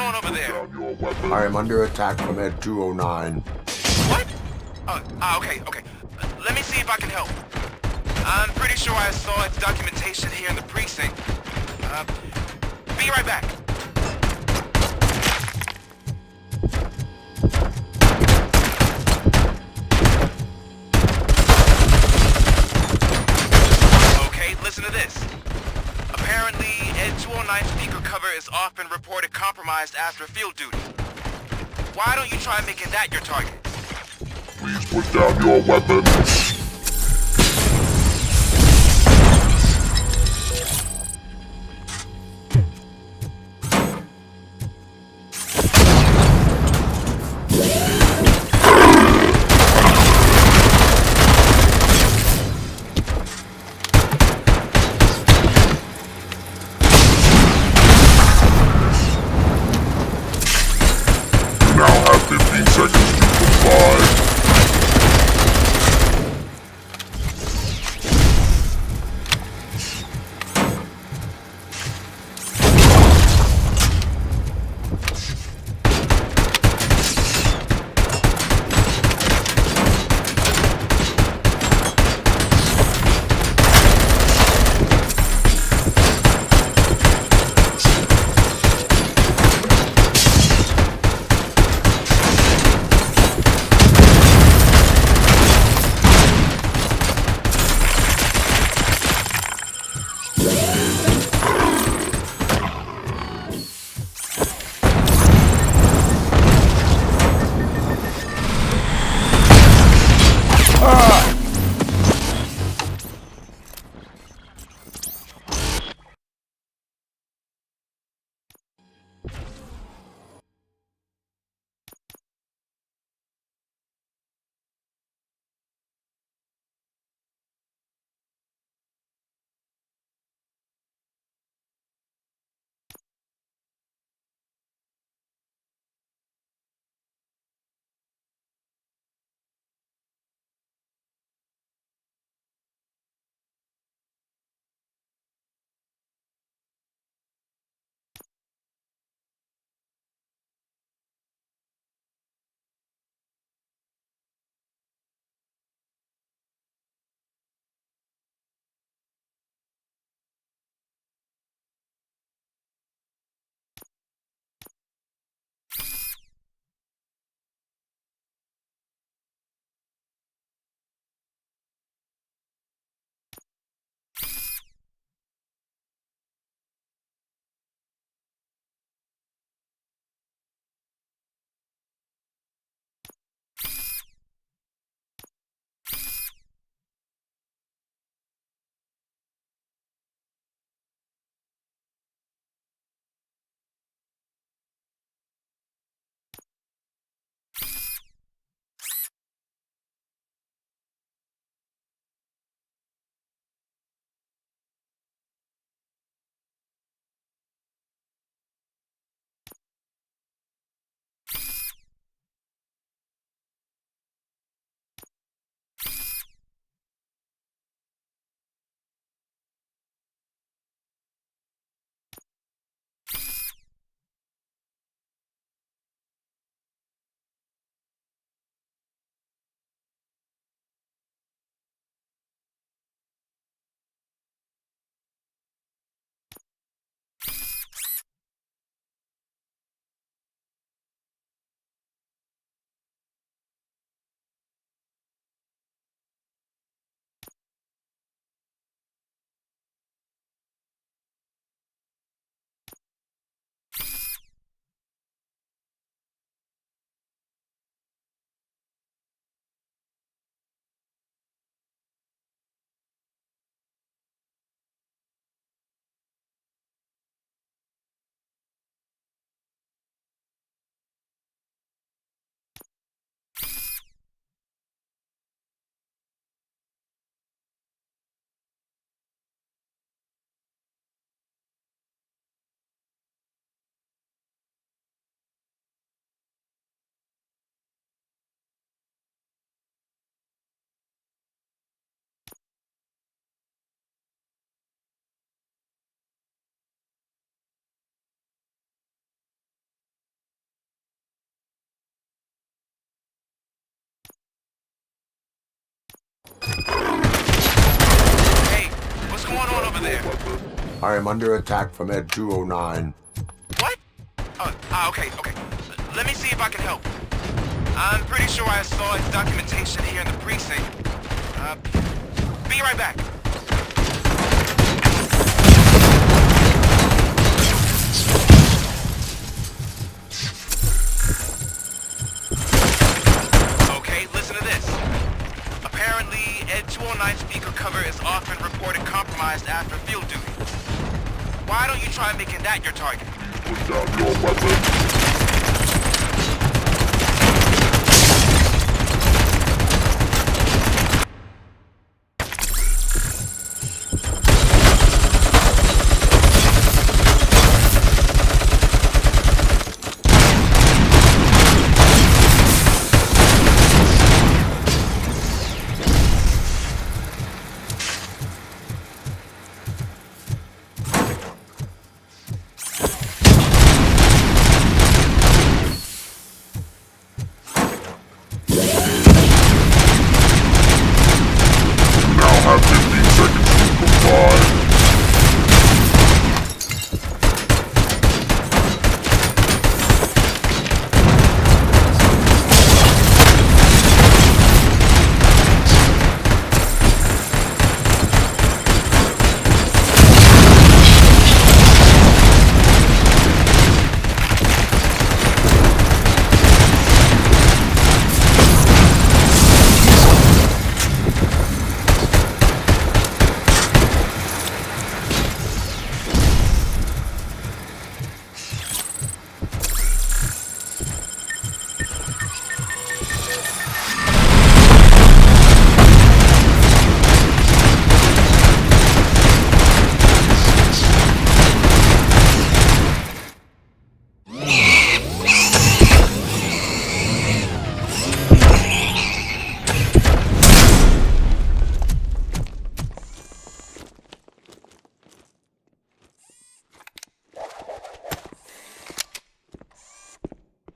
on over there? I am under attack from Ed 209. What? Okay. Let me see if I can help. I'm pretty sure I saw its documentation here in the precinct. Be right back. Okay, listen to this. Apparently, Ed 209's speaker cover is often reported compromised after field duty. Why don't you try making that your target? Please put down your weapons. You now have 15 seconds to comply. I am under attack from Ed 209. What? Okay. Let me see if I can help. I'm pretty sure I saw his documentation here in the precinct. Be right back. Okay, listen to this. Apparently, Ed 209 speaker cover is often reported compromised after field duty. Why don't you try making that your target? Put down your weapon. Have 15 seconds to comply.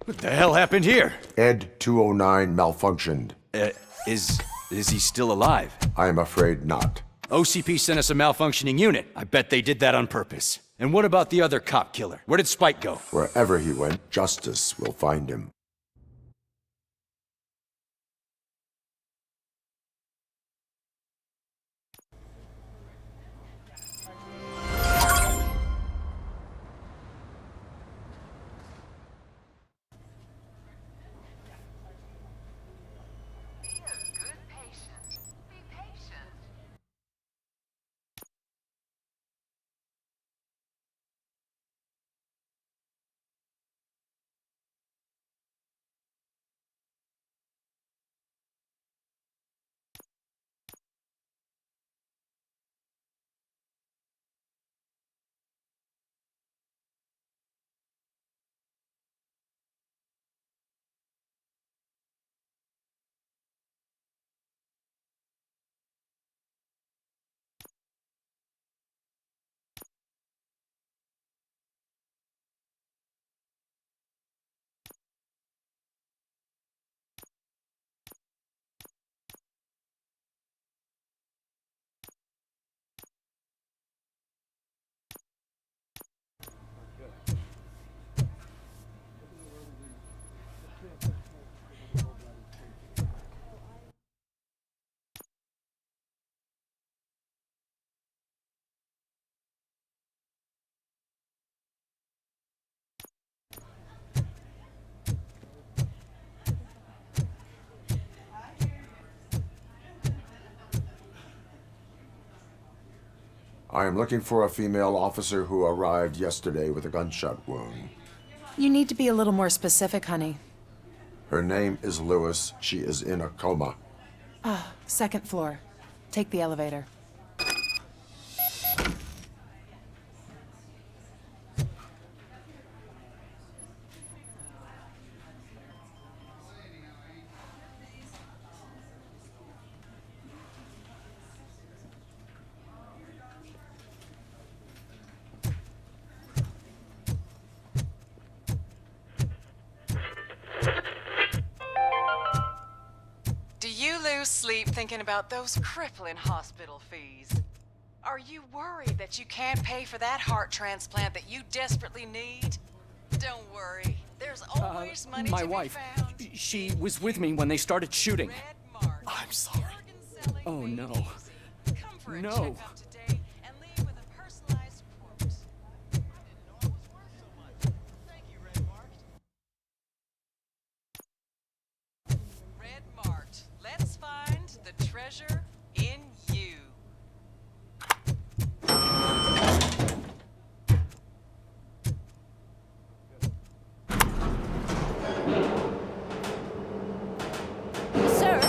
What the hell happened here? Ed 209 malfunctioned. Is he still alive? I am afraid not. OCP sent us a malfunctioning unit. I bet they did that on purpose. And what about the other cop killer? Where did Spike go? Wherever he went, justice will find him. I am looking for a female officer who arrived yesterday with a gunshot wound. You need to be a little more specific, honey. Her name is Lewis. She is in a coma. Second floor. Take the elevator. Do you lose sleep thinking about those crippling hospital fees? Are you worried that you can't pay for that heart transplant that you desperately need? Don't worry. There's always money My to wife. be found. She was with me when they started shooting. Red Mart. I'm sorry. Organ-selling Oh, made no. easy. Come for a No. checkup today and leave with a personalized quote. Red Mart. Let's find the treasure in you. Sir,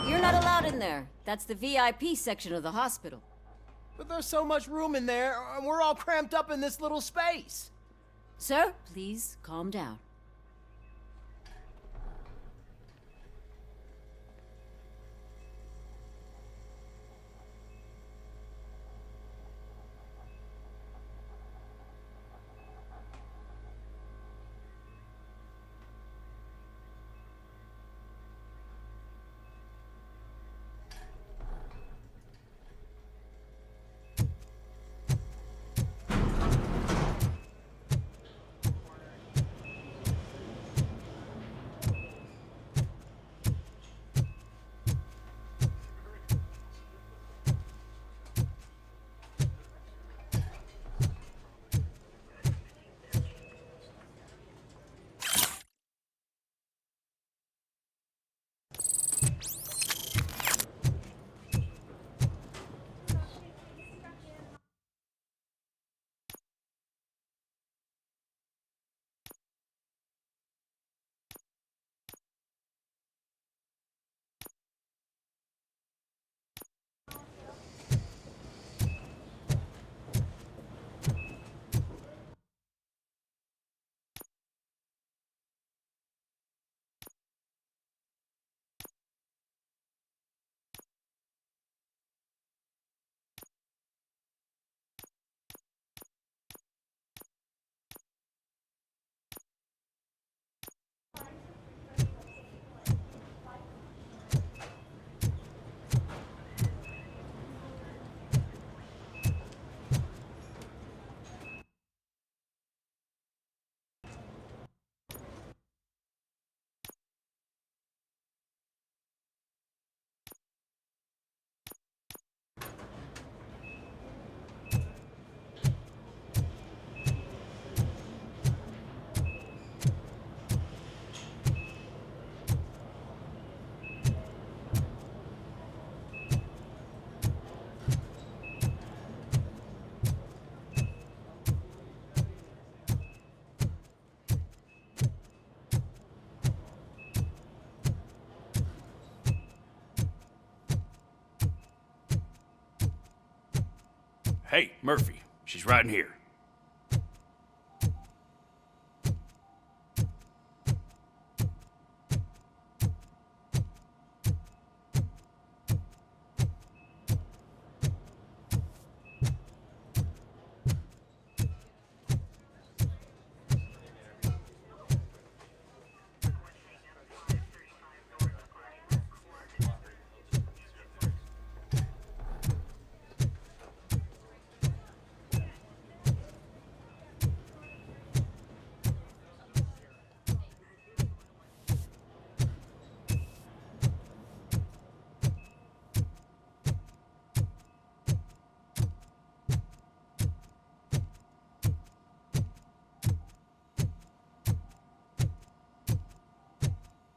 you're not allowed in there. That's the VIP section of the hospital. But there's so much room in there, and we're all cramped up in this little space. Sir, please calm down. Hey, Murphy. She's right in here.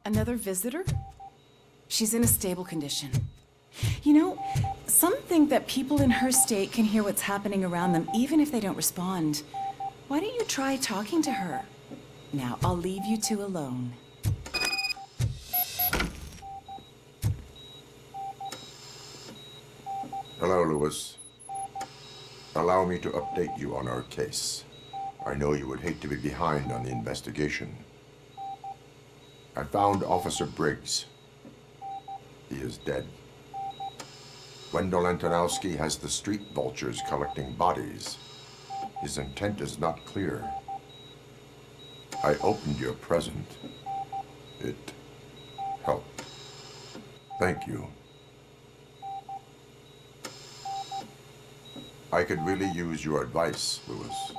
Another visitor? She's in a stable condition. You know, some think that people in her state can hear what's happening around them even if they don't respond. Why don't you try talking to her? Now, I'll leave you two alone. Hello, Lewis. Allow me to update you on our case. I know you would hate to be behind on the investigation. I found Officer Briggs. He is dead. Wendell Antonowski has the street vultures collecting bodies. His intent is not clear. I opened your present. It helped. Thank you. I could really use your advice, Lewis.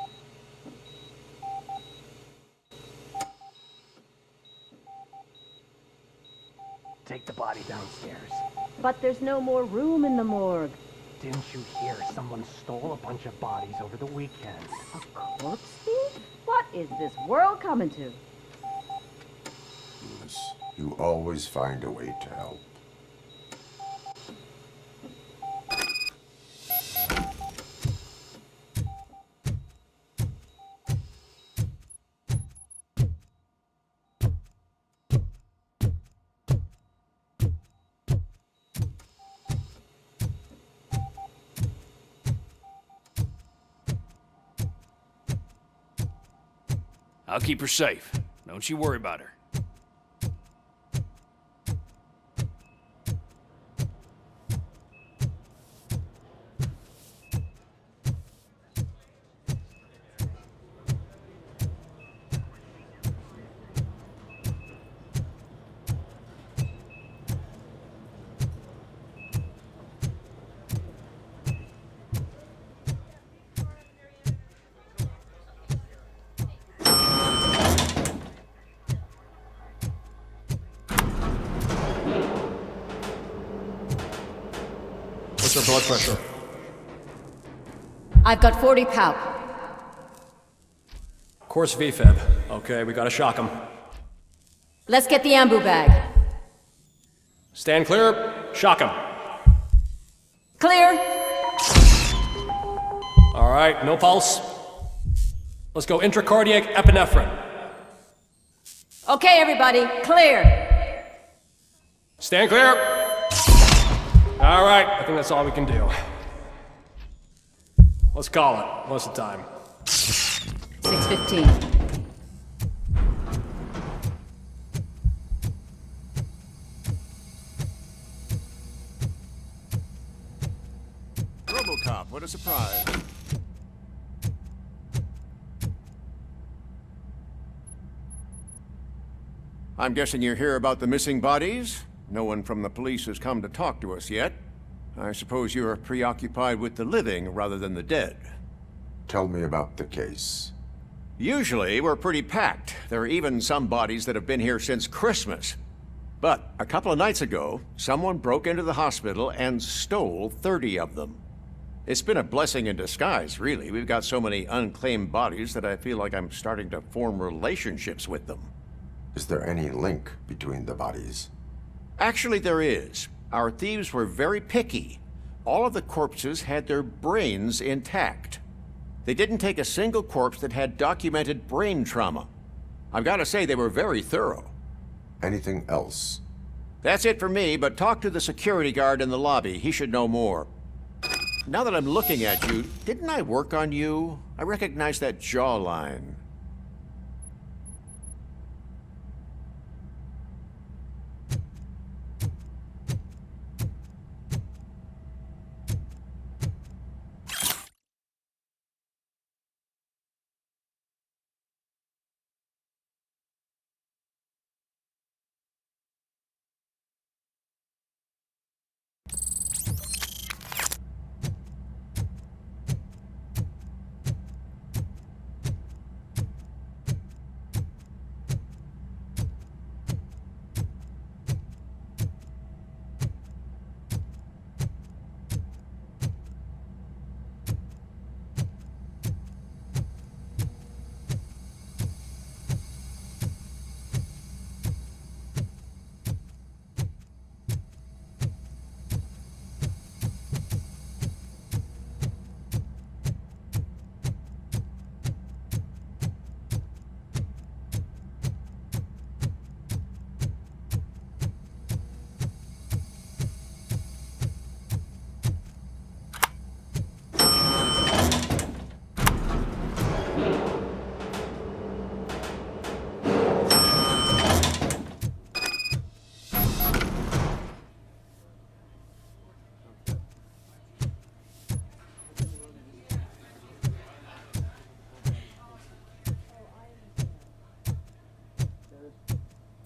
Take the body downstairs. But there's no more room in the morgue. Didn't you hear someone stole a bunch of bodies over the weekend? A corpse thief? What is this world coming to? Lewis, you always find a way to help. I'll keep her safe. Don't you worry about her. What's your blood pressure? I've got 40 palp. Course VFib. Okay, we gotta shock him. Let's get the ambu bag. Stand clear. Shock him. Clear. All right, no pulse. Let's go intracardiac epinephrine. Okay, everybody, clear. Stand clear. All right, I think that's all we can do. Let's call it. What's the time? 6:15. RoboCop, what a surprise. I'm guessing you're here about the missing bodies? No one from the police has come to talk to us yet. I suppose you're preoccupied with the living rather than the dead. Tell me about the case. Usually, we're pretty packed. There are even some bodies that have been here since Christmas. But a couple of nights ago, someone broke into the hospital and stole 30 of them. It's been a blessing in disguise, really. We've got so many unclaimed bodies that I feel like I'm starting to form relationships with them. Is there any link between the bodies? Actually, there is. Our thieves were very picky. All of the corpses had their brains intact. They didn't take a single corpse that had documented brain trauma. I've got to say, they were very thorough. Anything else? That's it for me, but talk to the security guard in the lobby. He should know more. Now that I'm looking at you, didn't I work on you? I recognize that jawline.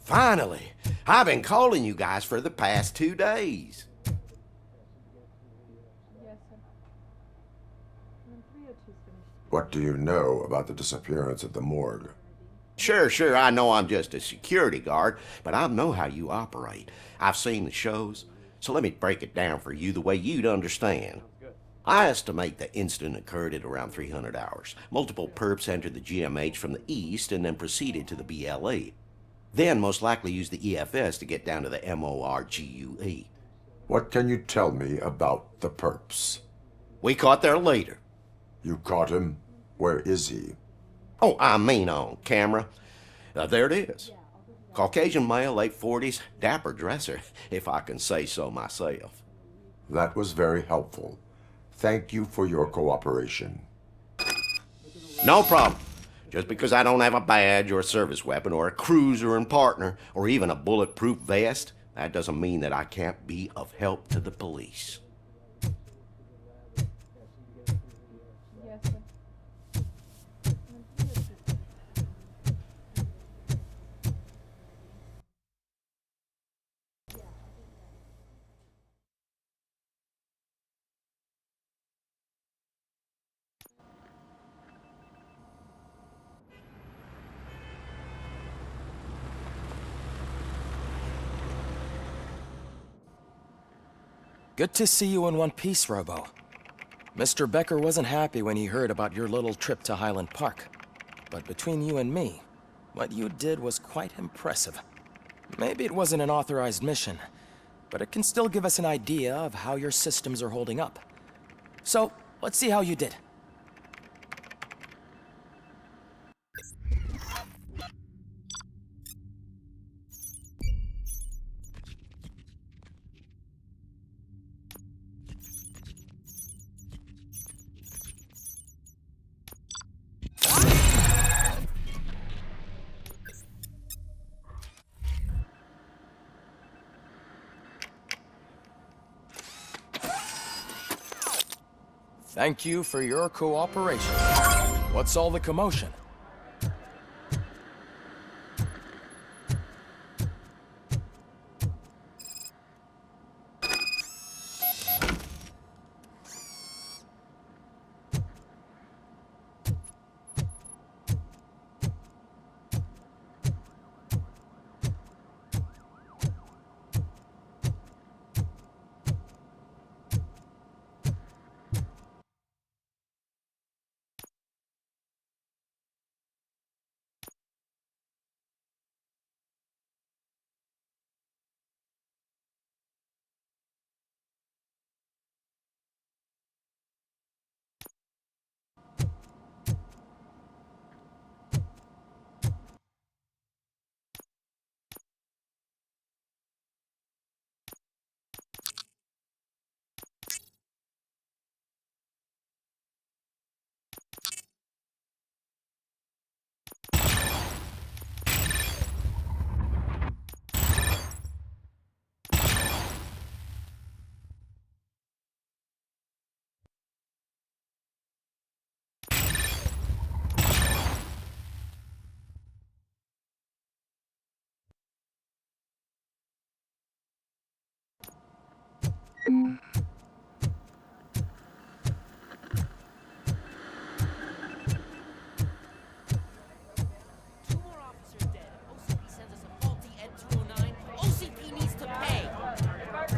Finally! I've been calling you guys for the past 2 days. What do you know about the disappearance at the morgue? Sure, I know I'm just a security guard, but I know how you operate. I've seen the shows, so let me break it down for you the way you'd understand. I estimate the incident occurred at around 300 hours. Multiple perps entered the GMH from the east and then proceeded to the BLE. Then most likely used the EFS to get down to the MORGUE. What can you tell me about the perps? We caught their leader. You caught him? Where is he? Oh, I mean on camera. There it is. Caucasian male, late 40s, dapper dresser, if I can say so myself. That was very helpful. Thank you for your cooperation. No problem. Just because I don't have a badge or a service weapon or a cruiser and partner or even a bulletproof vest, that doesn't mean that I can't be of help to the police. Good to see you in one piece, Robo. Mr. Becker wasn't happy when he heard about your little trip to Highland Park. But between you and me, what you did was quite impressive. Maybe it wasn't an authorized mission, but it can still give us an idea of how your systems are holding up. So, let's see how you did. Thank you for your cooperation. What's all the commotion?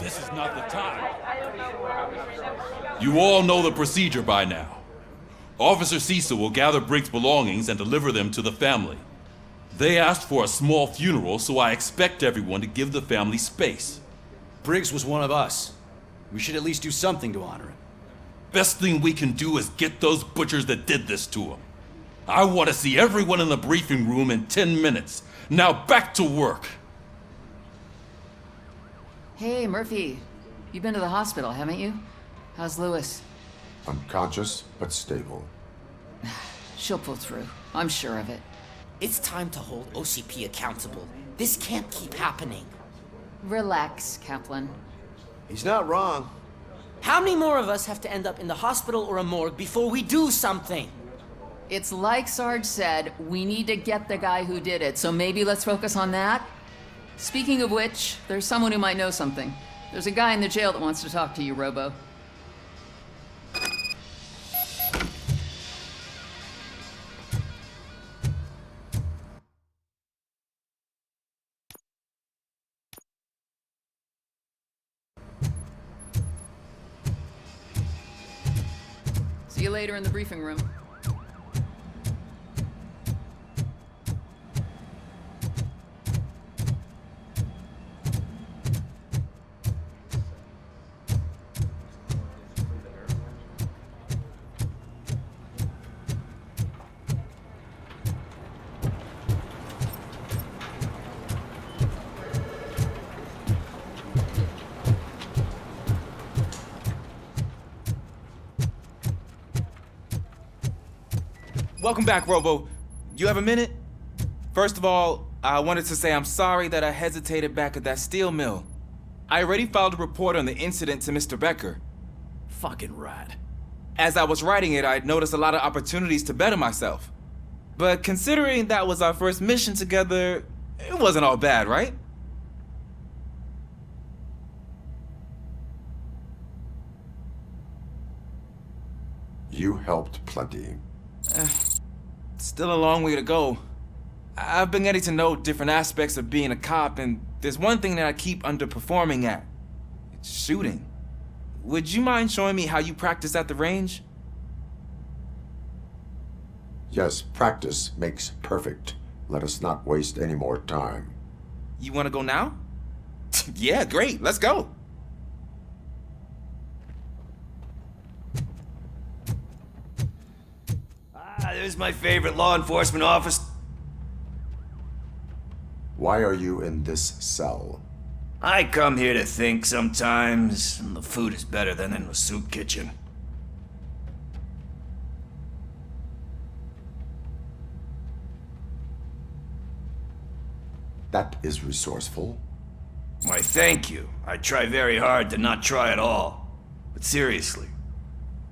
This is not the time. You all know the procedure by now. Officer Cecil will gather Briggs' belongings and deliver them to the family. They asked for a small funeral, so I expect everyone to give the family space. Briggs was one of us. We should at least do something to honor him. Best thing we can do is get those butchers that did this to him. I want to see everyone in the briefing room in 10 minutes. Now back to work. Hey, Murphy. You've been to the hospital, haven't you? How's Lewis? Unconscious, but stable. She'll pull through. I'm sure of it. It's time to hold OCP accountable. This can't keep happening. Relax, Kaplan. He's not wrong. How many more of us have to end up in the hospital or a morgue before we do something? It's like Sarge said, we need to get the guy who did it, so maybe let's focus on that? Speaking of which, there's someone who might know something. There's a guy in the jail that wants to talk to you, Robo. later in the briefing room. Welcome back, Robo. You have a minute? First of all, I wanted to say I'm sorry that I hesitated back at that steel mill. I already filed a report on the incident to Mr. Becker. Fucking rad. As I was writing it, I'd noticed a lot of opportunities to better myself. But considering that was our first mission together, it wasn't all bad, right? You helped plenty. Still a long way to go. I've been getting to know different aspects of being a cop, and there's one thing that I keep underperforming at. It's shooting. Would you mind showing me how you practice at the range? Yes, practice makes perfect. Let us not waste any more time. You want to go now? Yeah, great. Let's go. There's my favorite law enforcement office. Why are you in this cell? I come here to think sometimes, and the food is better than in the soup kitchen. That is resourceful. Why, thank you. I try very hard to not try at all. But seriously,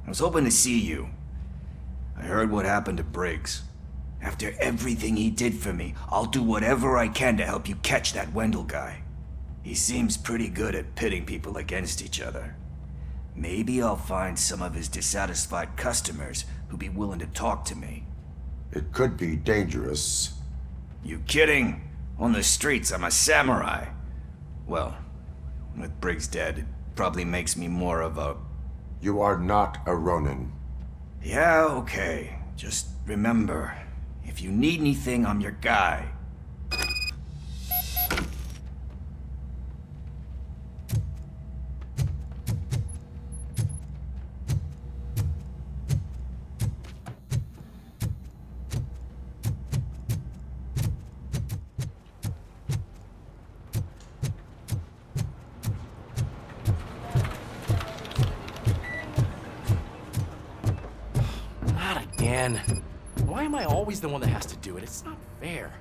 I was hoping to see you. I heard what happened to Briggs. After everything he did for me, I'll do whatever I can to help you catch that Wendell guy. He seems pretty good at pitting people against each other. Maybe I'll find some of his dissatisfied customers who'd be willing to talk to me. It could be dangerous. You kidding? On the streets, I'm a samurai. Well, with Briggs dead, it probably makes me more of a... You are not a Ronin. Yeah, okay. Just remember, if you need anything, I'm your guy. Not again. Why am I always the one that has to do it? It's not fair.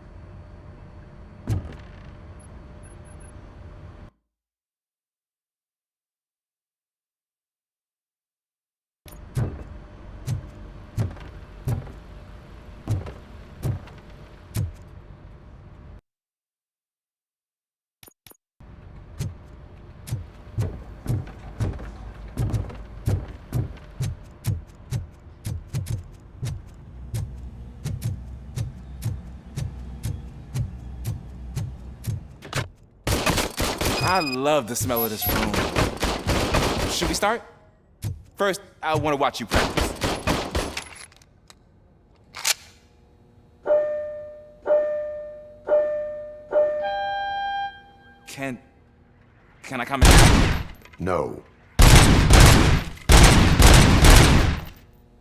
I love the smell of this room. Should we start? First, I want to watch you practice. Can I come in? No.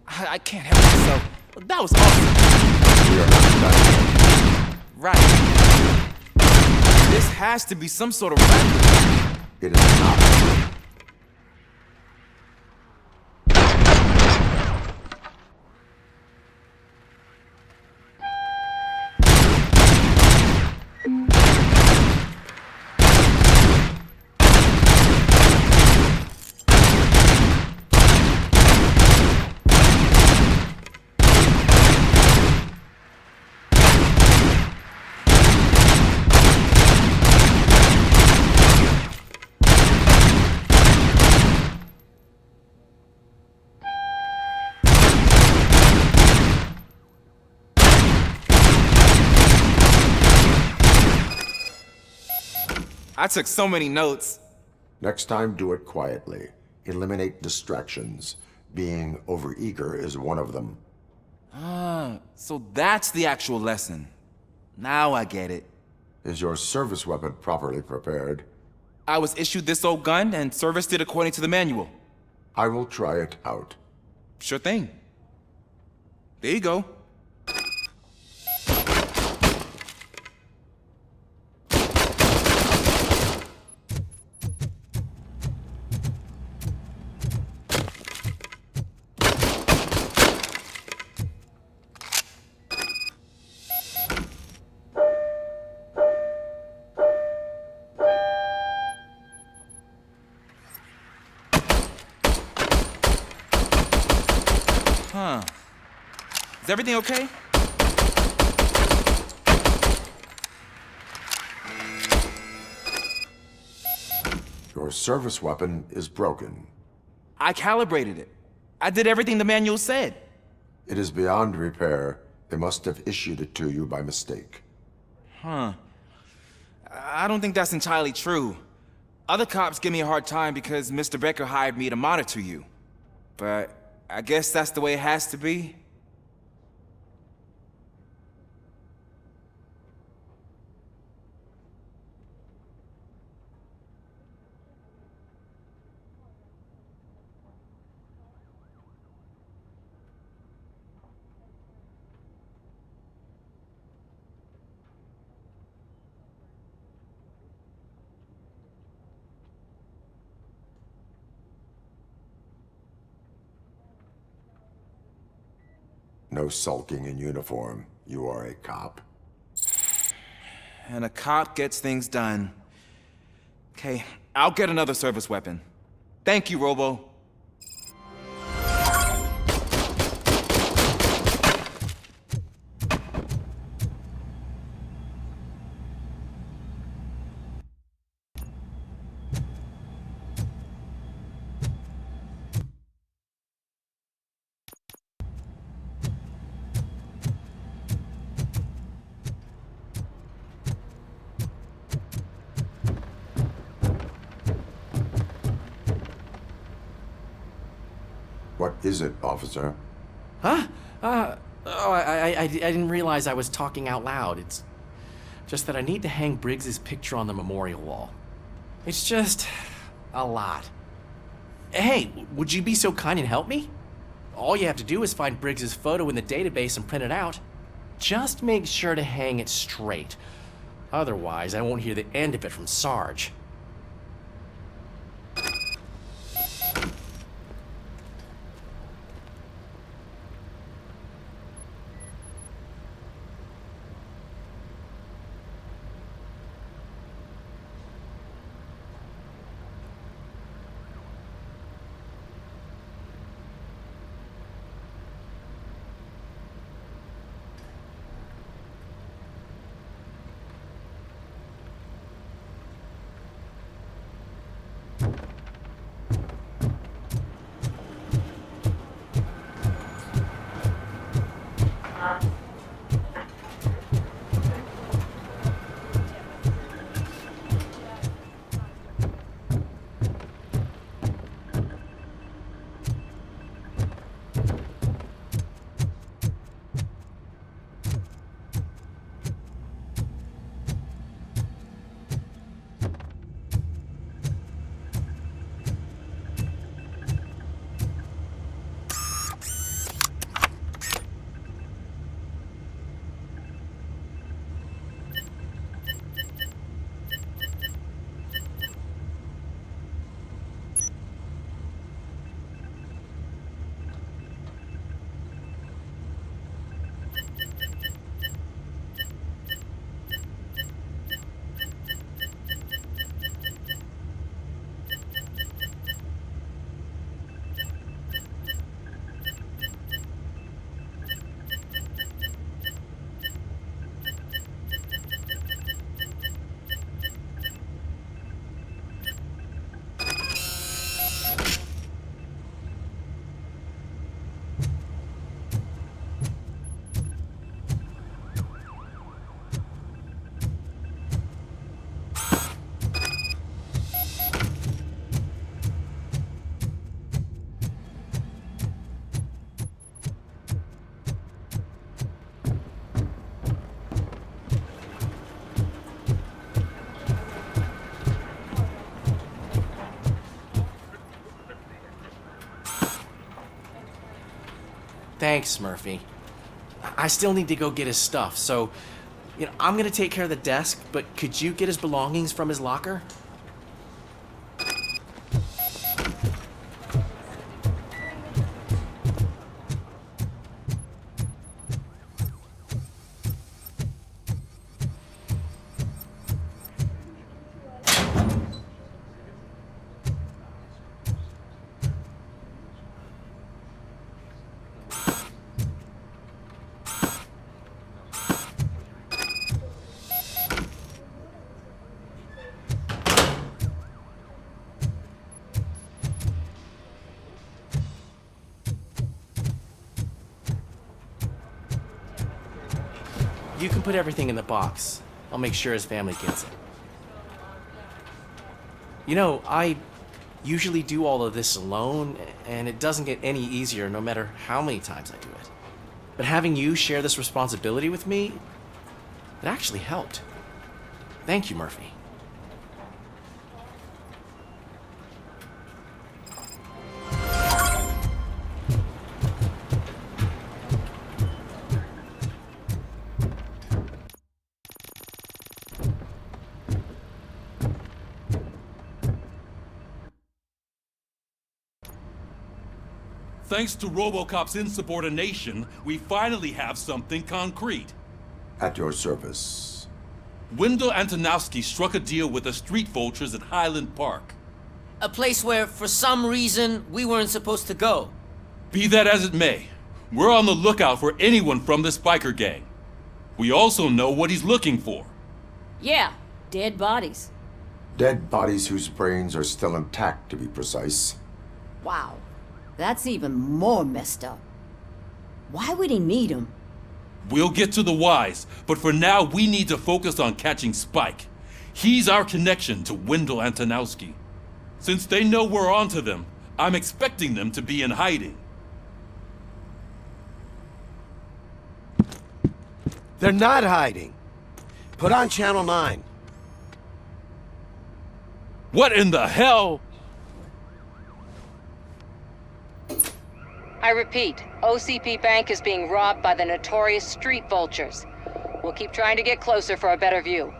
I can't help myself. That was awesome. We are not done. Right. This has to be some sort of record. It is not. I took so many notes. Next time, do it quietly. Eliminate distractions. Being overeager is one of them. Ah, so that's the actual lesson. Now I get it. Is your service weapon properly prepared? I was issued this old gun and serviced it according to the manual. I will try it out. Sure thing. There you go. Huh. Is everything okay? Your service weapon is broken. I calibrated it. I did everything the manual said. It is beyond repair. They must have issued it to you by mistake. Huh. I don't think that's entirely true. Other cops give me a hard time because Mr. Becker hired me to monitor you. But I guess that's the way it has to be. No sulking in uniform. You are a cop. And a cop gets things done. Okay, I'll get another service weapon. Thank you, Robo. What is it, officer? Huh? I didn't realize I was talking out loud. It's just that I need to hang Briggs's picture on the memorial wall. It's just a lot. Hey, would you be so kind and help me? All you have to do is find Briggs's photo in the database and print it out. Just make sure to hang it straight. Otherwise, I won't hear the end of it from Sarge. Thanks, Murphy. I still need to go get his stuff, so, I'm gonna take care of the desk, but could you get his belongings from his locker? You can put everything in the box. I'll make sure his family gets it. I usually do all of this alone, and it doesn't get any easier no matter how many times I do it. But having you share this responsibility with me, it actually helped. Thank you, Murphy. Thanks to RoboCop's insubordination, we finally have something concrete. At your service. Wendell Antonowski struck a deal with the street vultures at Highland Park. A place where, for some reason, we weren't supposed to go. Be that as it may, we're on the lookout for anyone from this biker gang. We also know what he's looking for. Yeah, dead bodies. Dead bodies whose brains are still intact, to be precise. Wow, that's even more messed up. Why would he need them? We'll get to the whys, but for now we need to focus on catching Spike. He's our connection to Wendell Antonowski. Since they know we're onto them, I'm expecting them to be in hiding. They're not hiding. Put on Channel 9. What in the hell? I repeat, OCP Bank is being robbed by the notorious street vultures. We'll keep trying to get closer for a better view.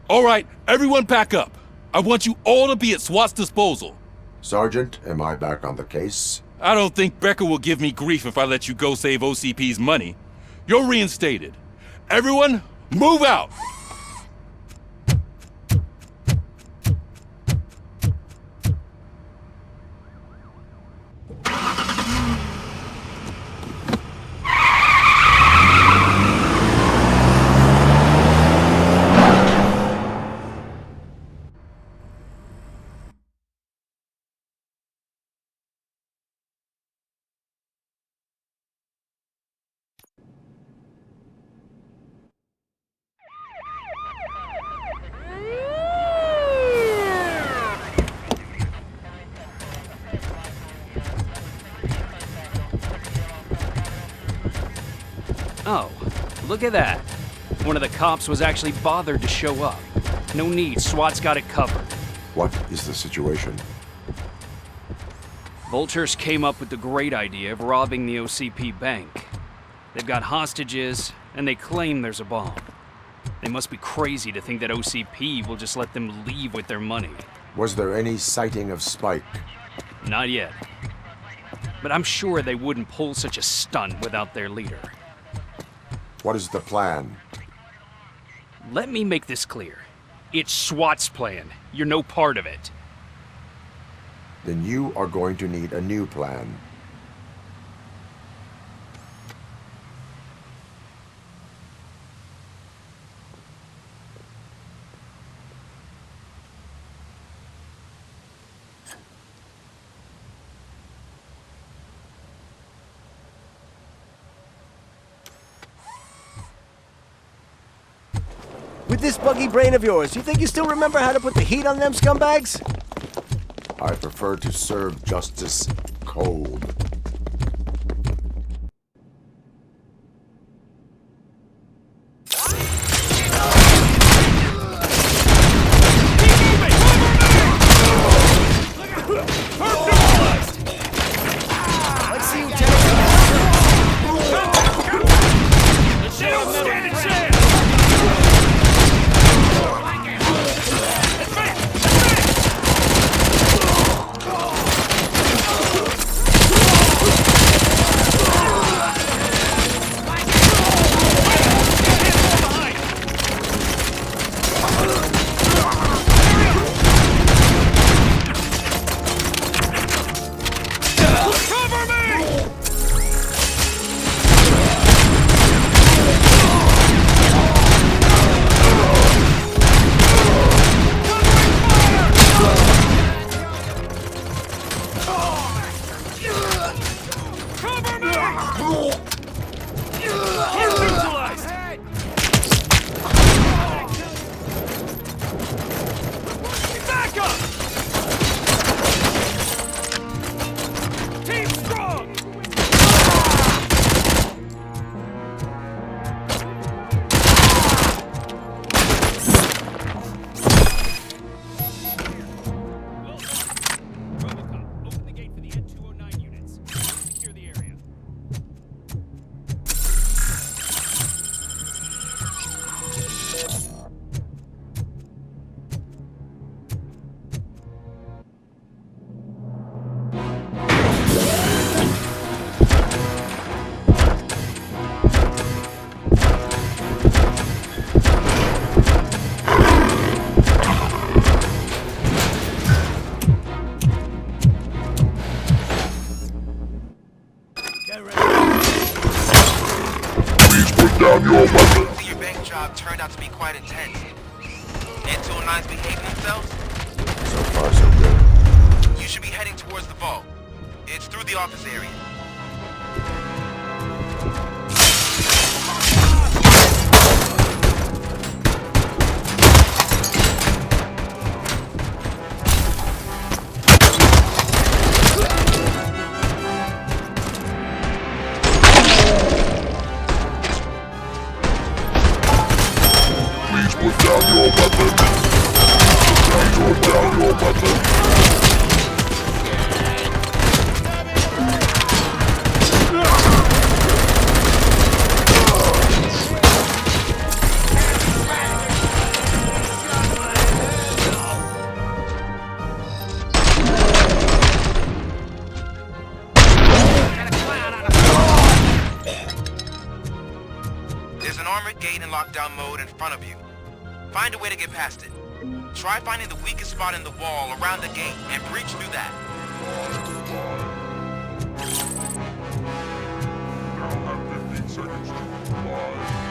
All right, everyone pack up. I want you all to be at SWAT's disposal. Sergeant, am I back on the case? I don't think Becker will give me grief if I let you go save OCP's money. You're reinstated. Everyone, move out! Oh, look at that. One of the cops was actually bothered to show up. No need, SWAT's got it covered. What is the situation? Vultures came up with the great idea of robbing the OCP bank. They've got hostages, and they claim there's a bomb. They must be crazy to think that OCP will just let them leave with their money. Was there any sighting of Spike? Not yet. But I'm sure they wouldn't pull such a stunt without their leader. What is the plan? Let me make this clear. It's SWAT's plan. You're no part of it. Then you are going to need a new plan. With this buggy brain of yours, you think you still remember how to put the heat on them scumbags? I prefer to serve justice cold. RoboCop, open the gate for the N209 units. Secure the area. Please put down your weapon. Your bank job turned out to be quite intense. N209s behaving themselves? So far, so good. You should be heading towards the vault. It's through the office area. Please put down your weapon. Put down your weapon. There's an armored gate in lockdown mode in front of you. Find a way to get past it. Try finding the weakest spot in the wall around the gate and breach through that. Now have 15 seconds to comply.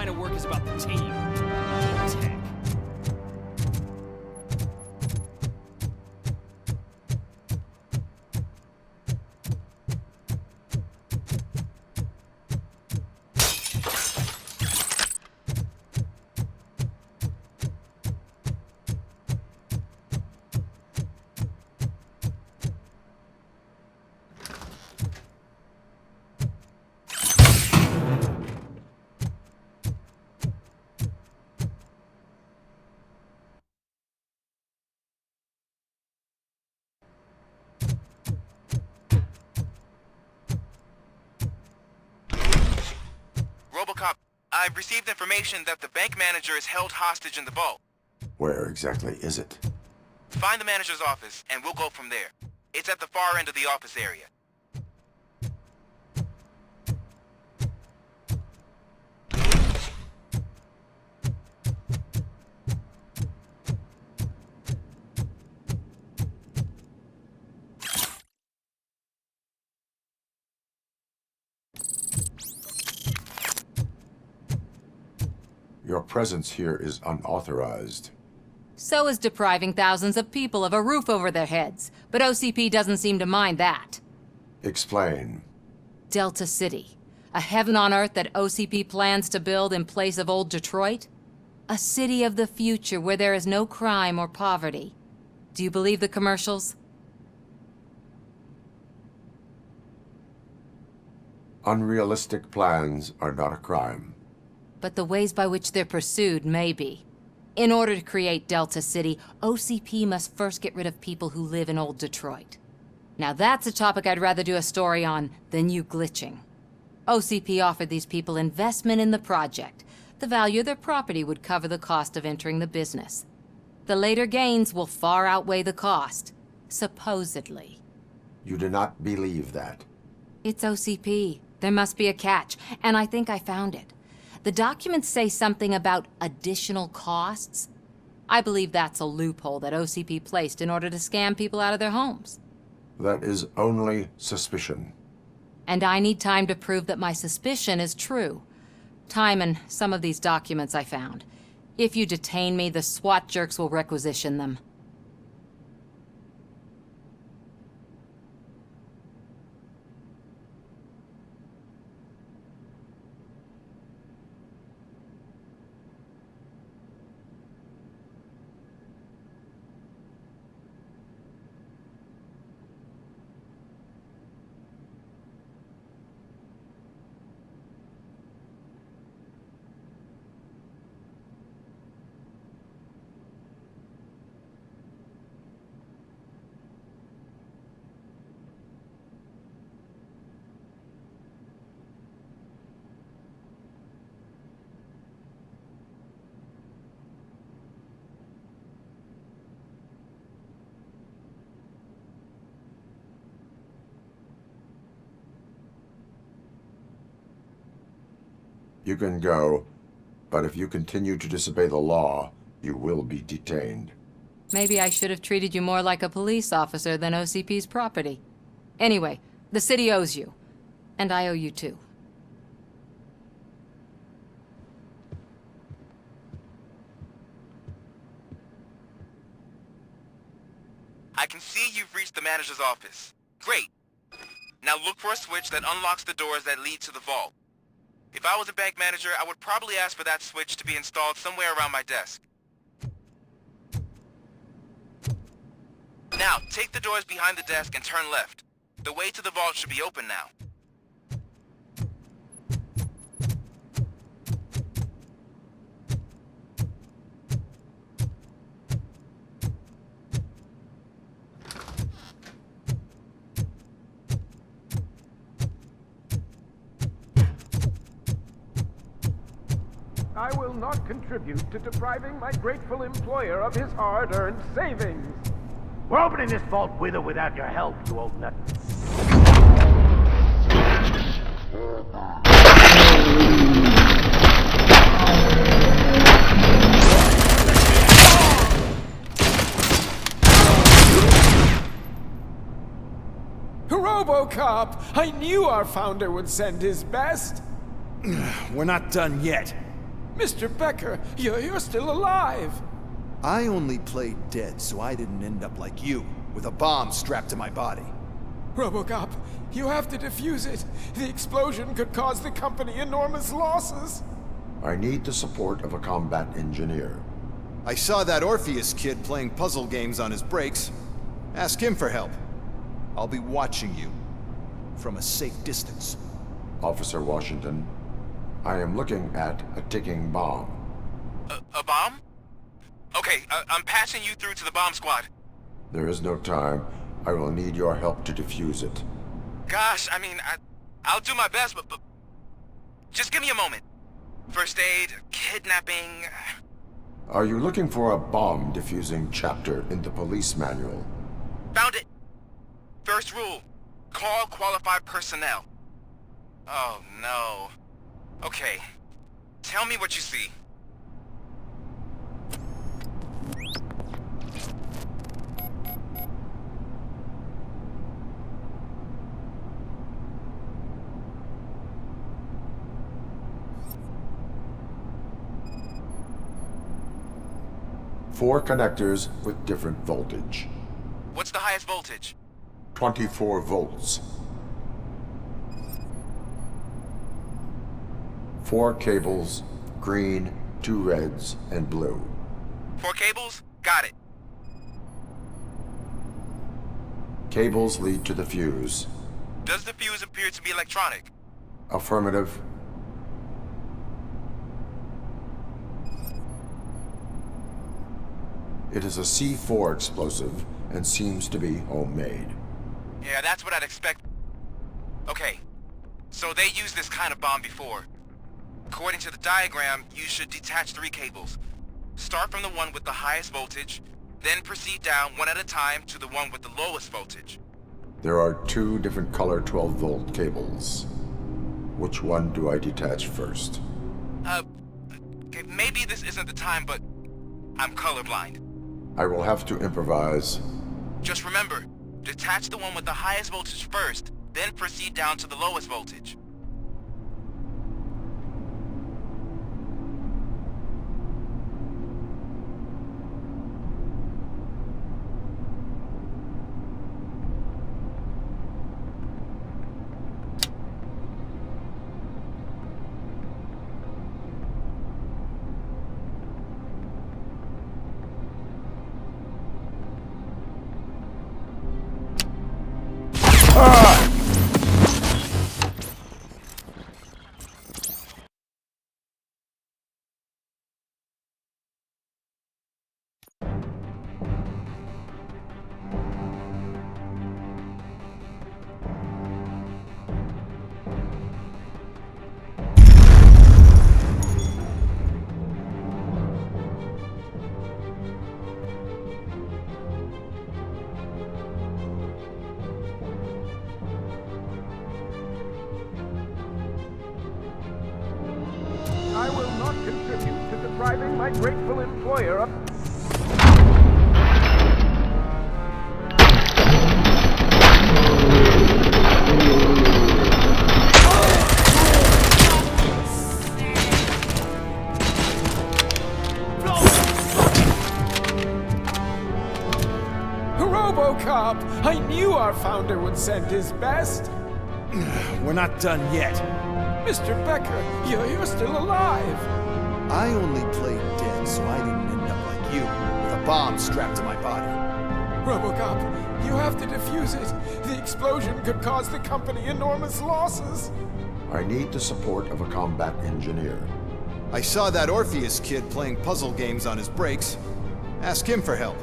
line of work is about the team. Tech. RoboCop, I've received information that the bank manager is held hostage in the vault. Where exactly is it? Find the manager's office, and we'll go from there. It's at the far end of the office area. Your presence here is unauthorized. So is depriving thousands of people of a roof over their heads. But OCP doesn't seem to mind that. Explain. Delta City. A heaven on earth that OCP plans to build in place of old Detroit? A city of the future where there is no crime or poverty. Do you believe the commercials? Unrealistic plans are not a crime. But the ways by which they're pursued may be. In order to create Delta City, OCP must first get rid of people who live in old Detroit. Now that's a topic I'd rather do a story on than you glitching. OCP offered these people investment in the project. The value of their property would cover the cost of entering the business. The later gains will far outweigh the cost, supposedly. You do not believe that. It's OCP. There must be a catch, and I think I found it. The documents say something about additional costs. I believe that's a loophole that OCP placed in order to scam people out of their homes. That is only suspicion. And I need time to prove that my suspicion is true. Time and some of these documents I found. If you detain me, the SWAT jerks will requisition them. You can go, but if you continue to disobey the law, you will be detained. Maybe I should have treated you more like a police officer than OCP's property. Anyway, the city owes you. And I owe you too. I can see you've reached the manager's office. Great. Now look for a switch that unlocks the doors that lead to the vault. If I was a bank manager, I would probably ask for that switch to be installed somewhere around my desk. Now, take the doors behind the desk and turn left. The way to the vault should be open now. I will not contribute to depriving my grateful employer of his hard-earned savings. We're opening this vault with or without your help, you old nut. RoboCop! I knew our founder would send his best. We're not done yet. Mr. Becker, you're still alive! I only played dead so I didn't end up like you, with a bomb strapped to my body. RoboCop, you have to defuse it. The explosion could cause the company enormous losses. I need the support of a combat engineer. I saw that Orpheus kid playing puzzle games on his breaks. Ask him for help. I'll be watching you from a safe distance. Officer Washington, I am looking at a ticking bomb. A bomb? Okay, I'm passing you through to the bomb squad. There is no time. I will need your help to defuse it. Gosh, I mean, I'll do my best, but just give me a moment. First aid, kidnapping... Are you looking for a bomb defusing chapter in the police manual? Found it! First rule, call qualified personnel. Oh, no. Okay, tell me what you see. Four connectors with different voltage. What's the highest voltage? 24 volts. 4 cables, green, 2 reds, and blue. 4 cables? Got it. Cables lead to the fuse. Does the fuse appear to be electronic? Affirmative. It is a C4 explosive and seems to be homemade. Yeah, that's what I'd expect. Okay, so they used this kind of bomb before. According to the diagram, you should detach 3 cables. Start from the one with the highest voltage, then proceed down one at a time to the one with the lowest voltage. There are 2 different color 12-volt cables. Which one do I detach first? Okay, maybe this isn't the time, but I'm colorblind. I will have to improvise. Just remember, detach the one with the highest voltage first, then proceed down to the lowest voltage. I will not contribute to depriving my grateful employer of... RoboCop! I knew our founder would send his best! We're not done yet. Mr. Becker, you're still alive! I only played dead so I didn't end up like you, with a bomb strapped to my body. RoboCop, you have to defuse it. The explosion could cause the company enormous losses. I need the support of a combat engineer. I saw that Orpheus kid playing puzzle games on his breaks. Ask him for help.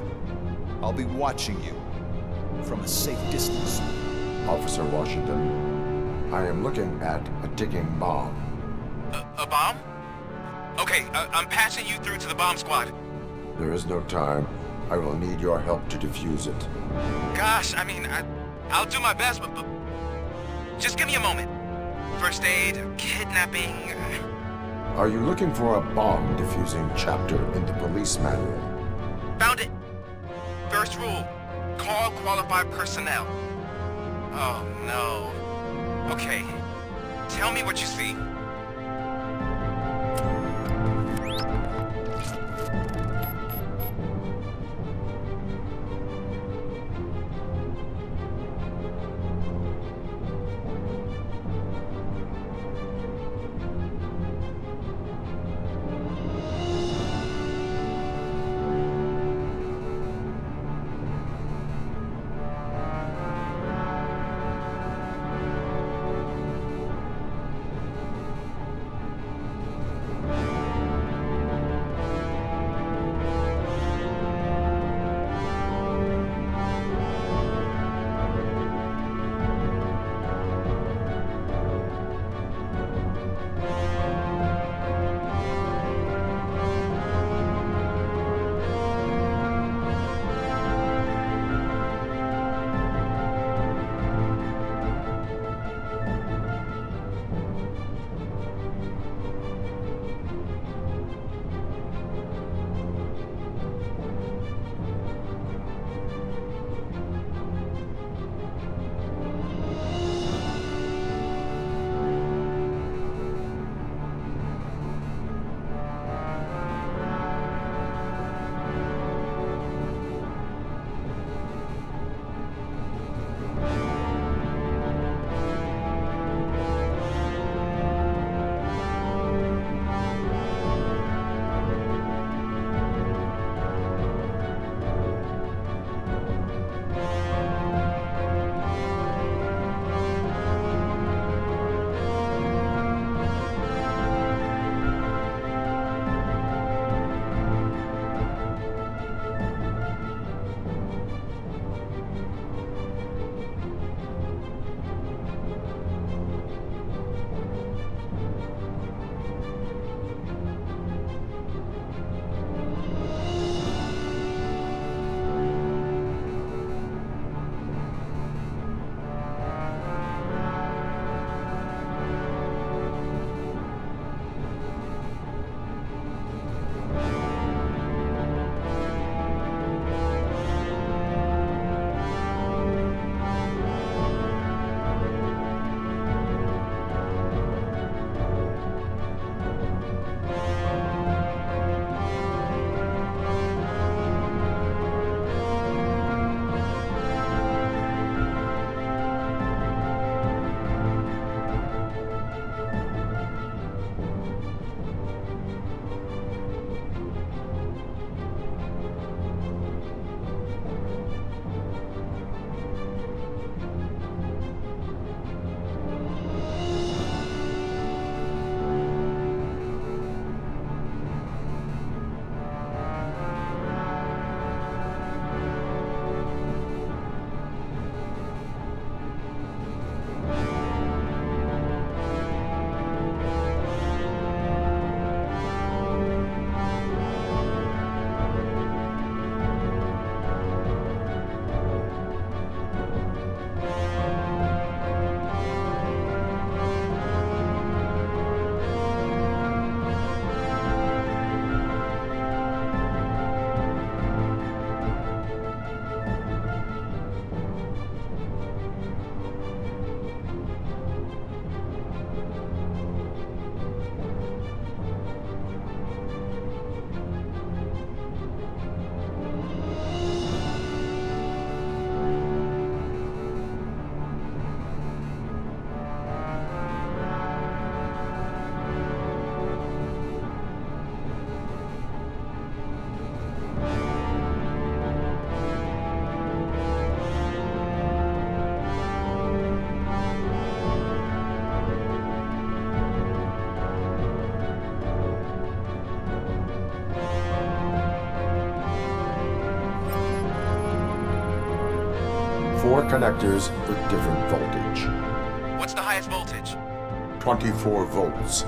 I'll be watching you from a safe distance. Officer Washington, I am looking at a ticking bomb. A bomb? Okay, I'm passing you through to the bomb squad. There is no time. I will need your help to defuse it. Gosh, I mean, I'll do my best, but just give me a moment. First aid, kidnapping... Are you looking for a bomb defusing chapter in the police manual? Found it. First rule, call qualified personnel. Oh, no. Okay, tell me what you see. 4 connectors with different voltage. What's the highest voltage? 24 volts.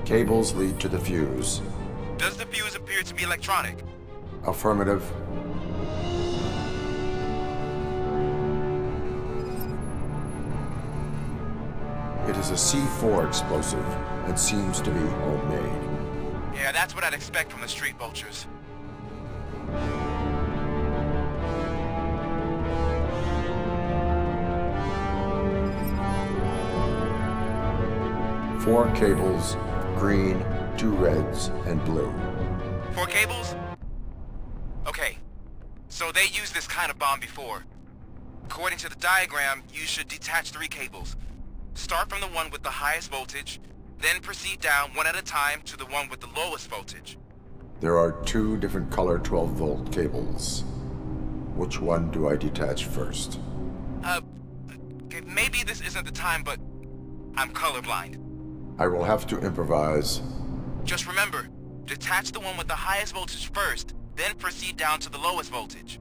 Cables lead to the fuse. Does the fuse appear to be electronic? Affirmative. It is a C4 explosive and seems to be homemade. Yeah, that's what I'd expect from the street vultures. Four cables, green, 2 reds, and blue. 4 cables? Okay, so they used this kind of bomb before. According to the diagram, you should detach 3 cables. Start from the one with the highest voltage, then proceed down one at a time to the one with the lowest voltage. There are 2 different color 12-volt cables. Which one do I detach first? Okay, maybe this isn't the time, but I'm colorblind. I will have to improvise. Just remember, detach the one with the highest voltage first, then proceed down to the lowest voltage.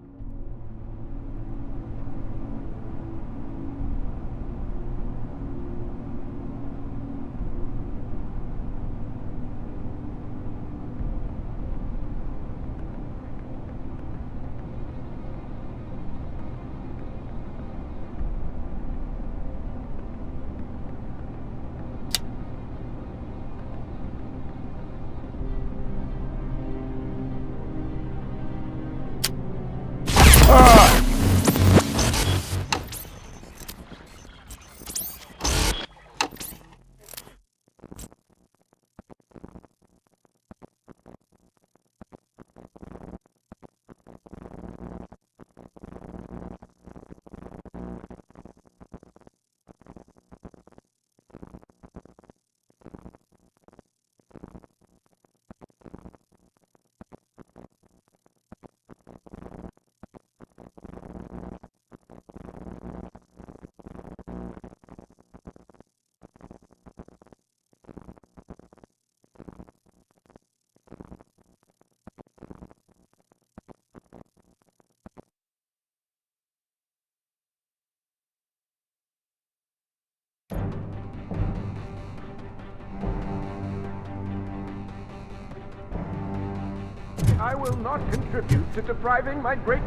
I will not contribute to depriving my great...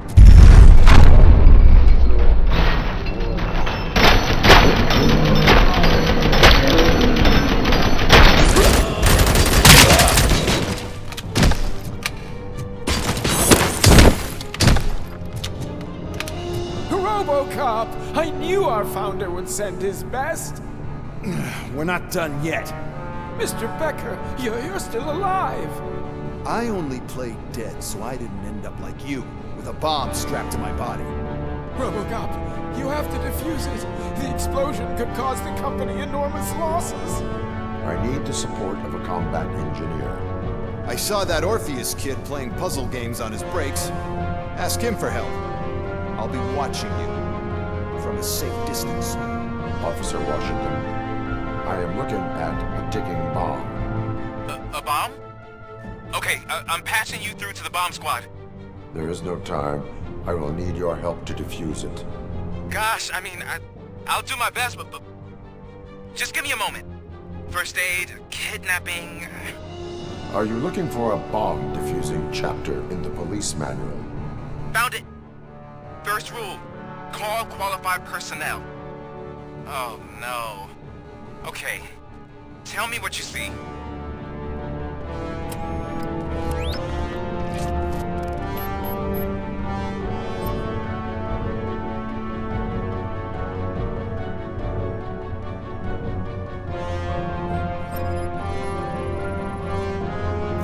RoboCop! I knew our founder would send his best. We're not done yet. Mr. Becker, you're still alive. I only played dead so I didn't end up like you, with a bomb strapped to my body. RoboCop, you have to defuse it. The explosion could cause the company enormous losses. I need the support of a combat engineer. I saw that Orpheus kid playing puzzle games on his breaks. Ask him for help. I'll be watching you from a safe distance. Officer Washington, I am looking at a ticking bomb. A bomb? Okay, I'm patching you through to the bomb squad. There is no time. I will need your help to defuse it. Gosh, I mean, I'll do my best, but just give me a moment. First aid, kidnapping... Are you looking for a bomb defusing chapter in the police manual? Found it. First rule, call qualified personnel. Oh, no. Okay, tell me what you see.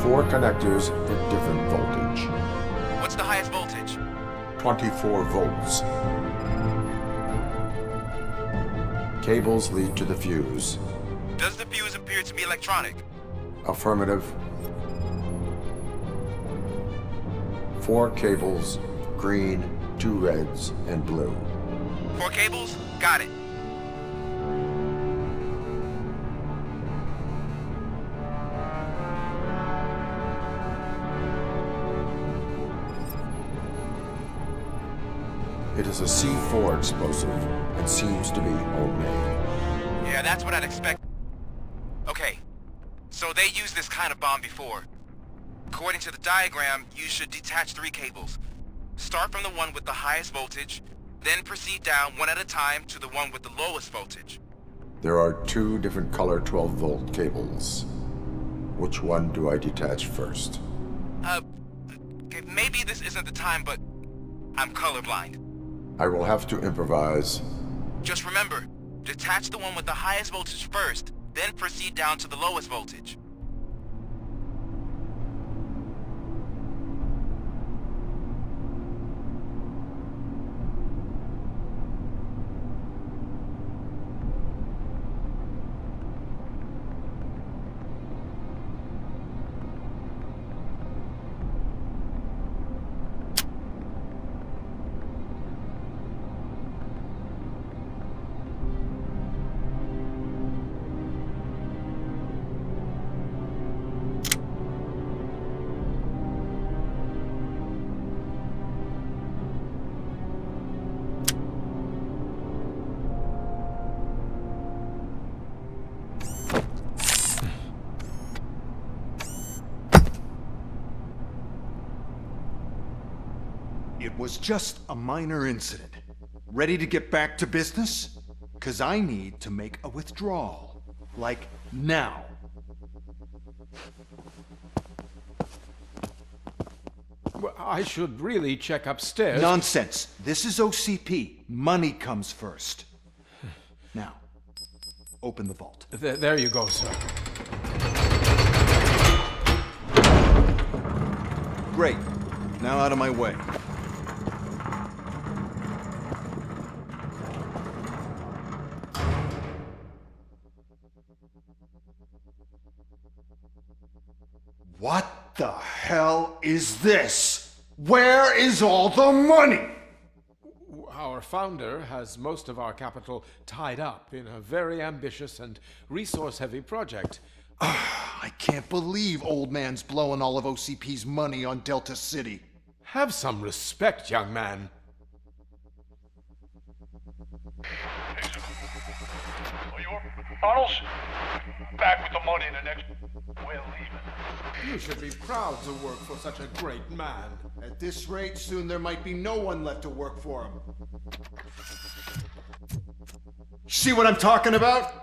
Four connectors with different voltage. What's the highest voltage? 24 volts. Cables lead to the fuse. Does the fuse appear to be electronic? Affirmative. 4 cables, green, 2 reds, and blue. 4 cables? Got it. It is a C4 explosive and seems to be homemade. Yeah, that's what I'd expect. Okay, so they used this kind of bomb before. According to the diagram, you should detach 3 cables. Start from the one with the highest voltage, then proceed down one at a time to the one with the lowest voltage. There are 2 different color 12-volt cables. Which one do I detach first? Okay, maybe this isn't the time, but I'm colorblind. I will have to improvise. Just remember, detach the one with the highest voltage first, then proceed down to the lowest voltage. It was just a minor incident. Ready to get back to business? 'Cause I need to make a withdrawal. Like, now. Well, I should really check upstairs. Nonsense. This is OCP. Money comes first. Now, open the vault. There you go, sir. Great. Now out of my way. What the hell is this? Where is all the money? Our founder has most of our capital tied up in a very ambitious and resource-heavy project. I can't believe old man's blowing all of OCP's money on Delta City. Have some respect, young man. Arnold's back with the money in the next. We're leaving. You should be proud to work for such a great man. At this rate, soon there might be no one left to work for him. See what I'm talking about?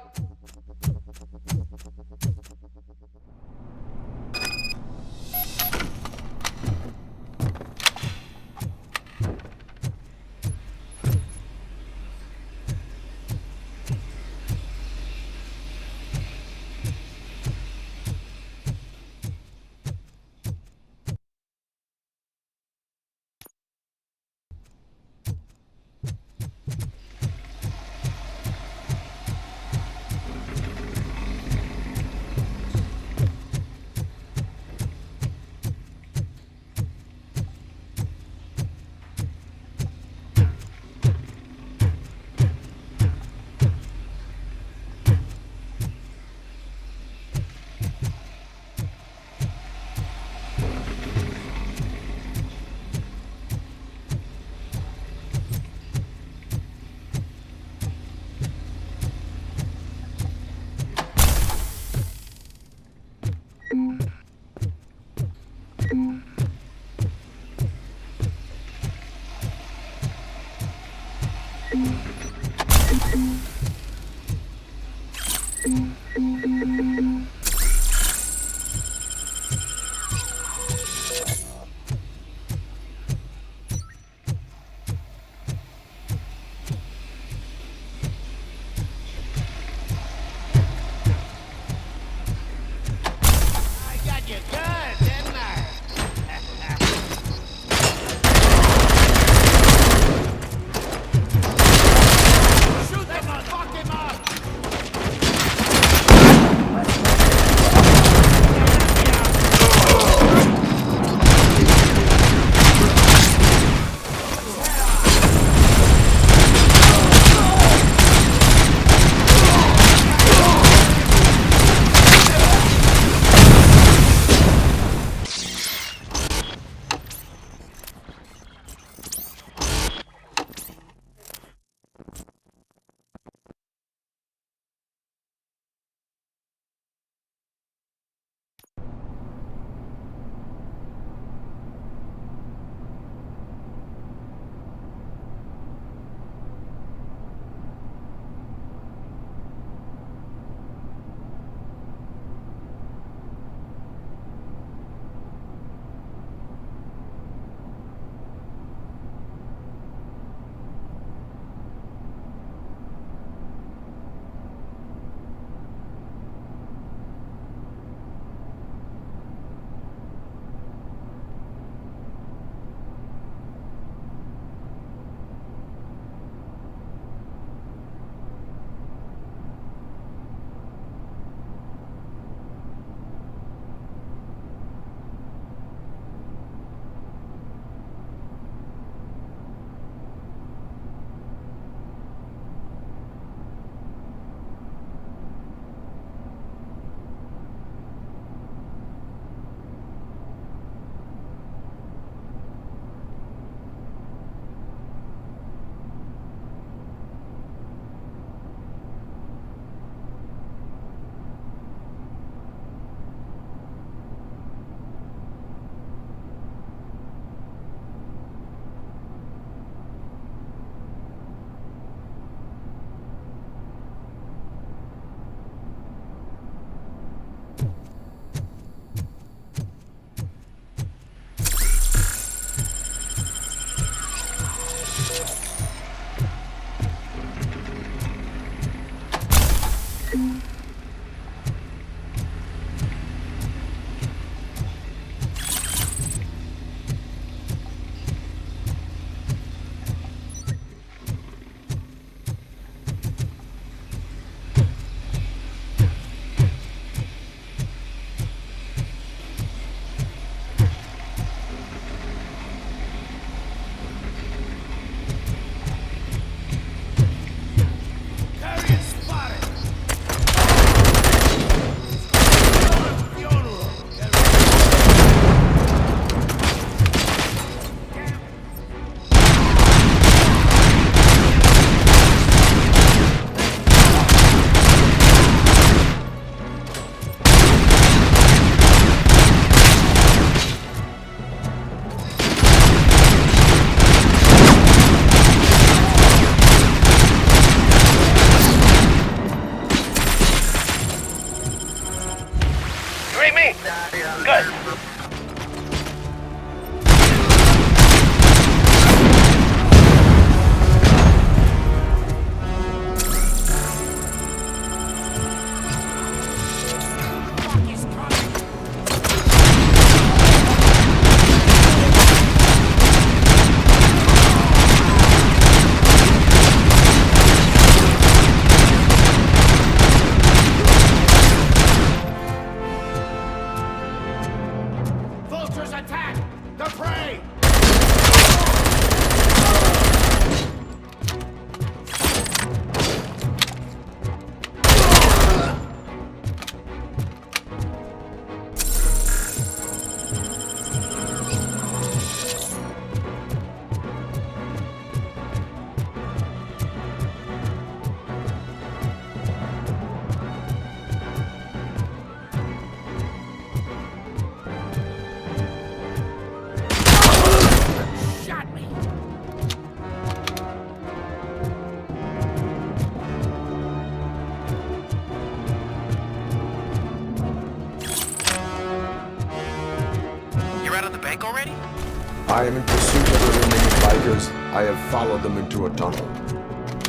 I am in pursuit of the remaining bikers. I have followed them into a tunnel.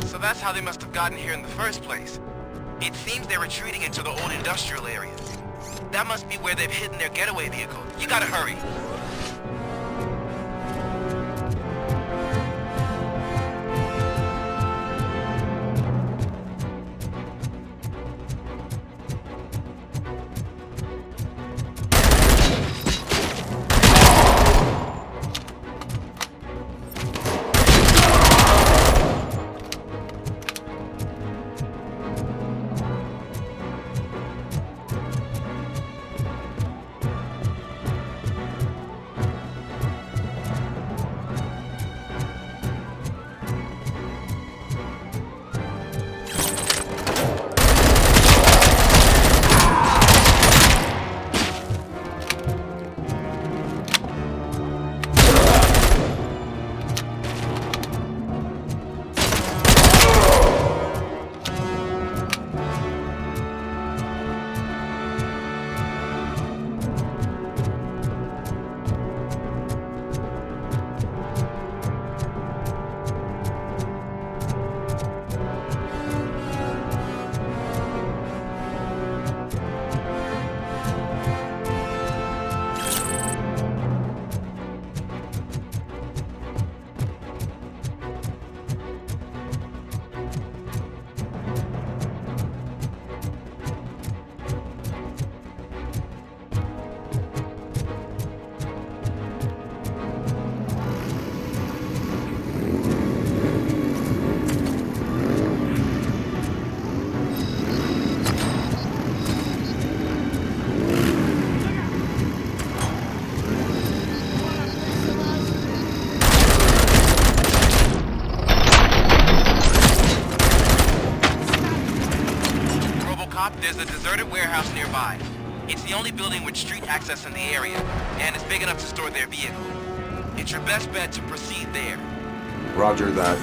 So that's how they must have gotten here in the first place. It seems they're retreating into the old industrial area. That must be where they've hidden their getaway vehicle. You gotta hurry. There's a deserted warehouse nearby. It's the only building with street access in the area, and it's big enough to store their vehicle. It's your best bet to proceed there. Roger that.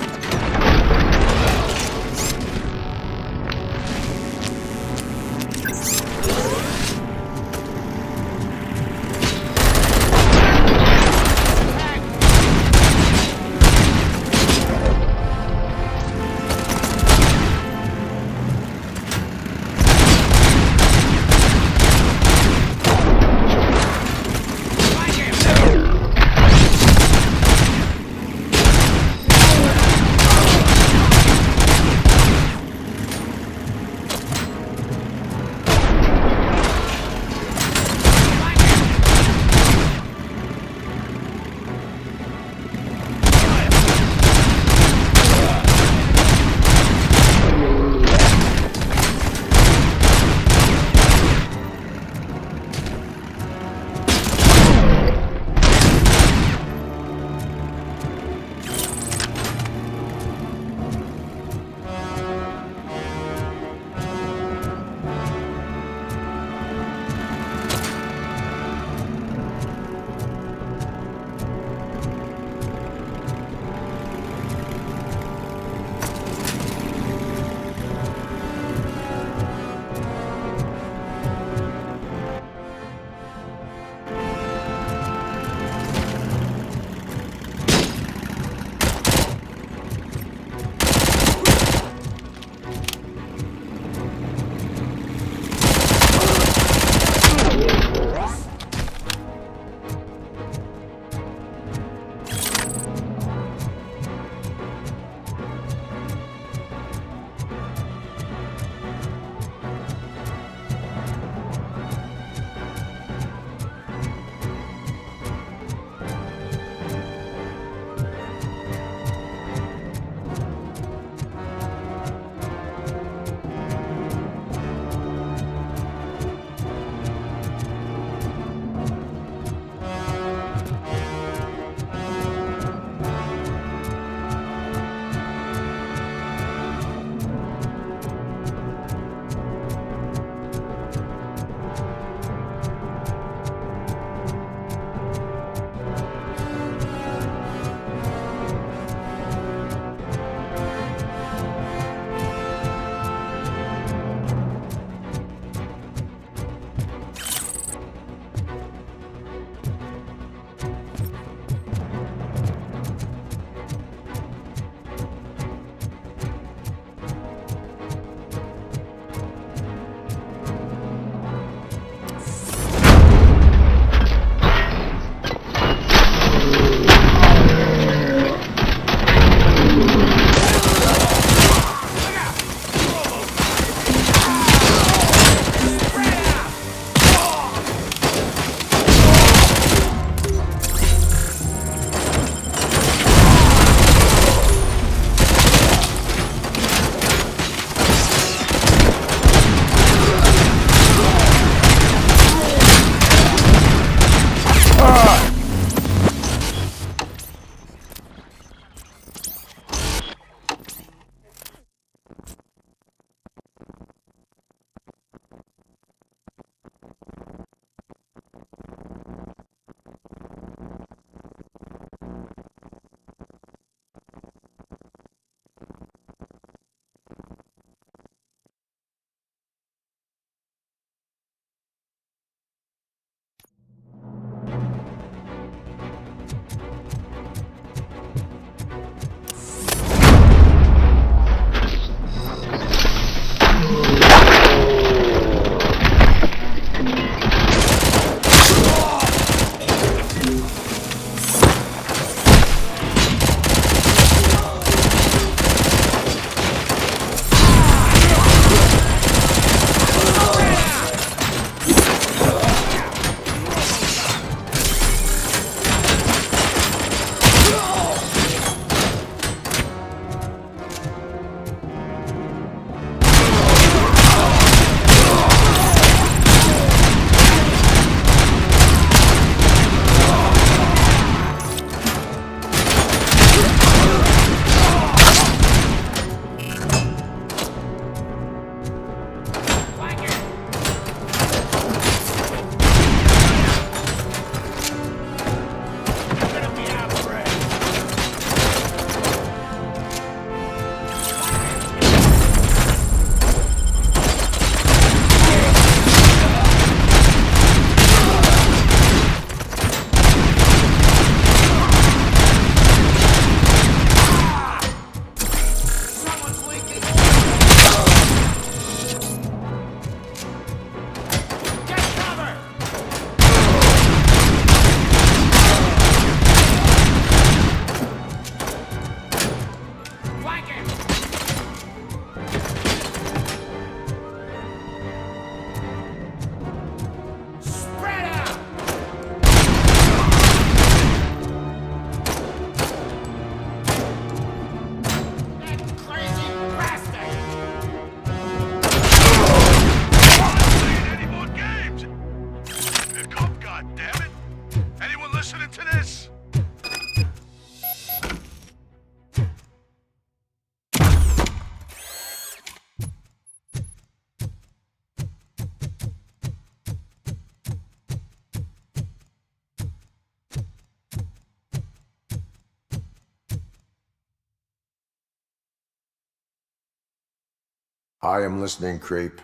I am listening, creep.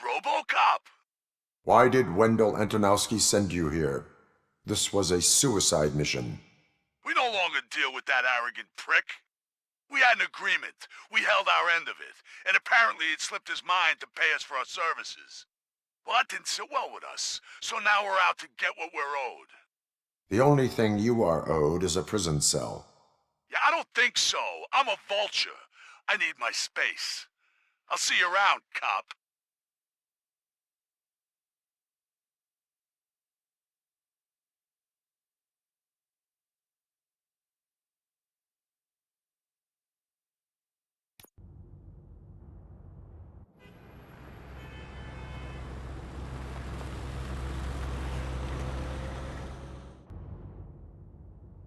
RoboCop! Why did Wendell Antonowski send you here? This was a suicide mission. We no longer deal with that arrogant prick. We had an agreement. We held our end of it. And apparently it slipped his mind to pay us for our services. Well, that didn't sit well with us. So now we're out to get what we're owed. The only thing you are owed is a prison cell. Yeah, I don't think so. I'm a vulture. I need my space. I'll see you around, cop.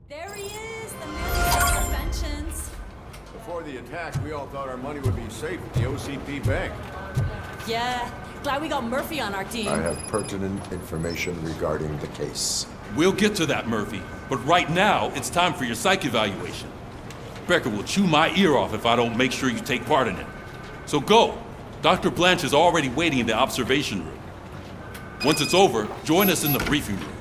There he is, the man of conventions. Before the attack, we all thought our money would be safe at the OCP bank. Yeah, glad we got Murphy on our team. I have pertinent information regarding the case. We'll get to that, Murphy. But right now, it's time for your psych evaluation. Becker will chew my ear off if I don't make sure you take part in it. So go. Dr. Blanche is already waiting in the observation room. Once it's over, join us in the briefing room.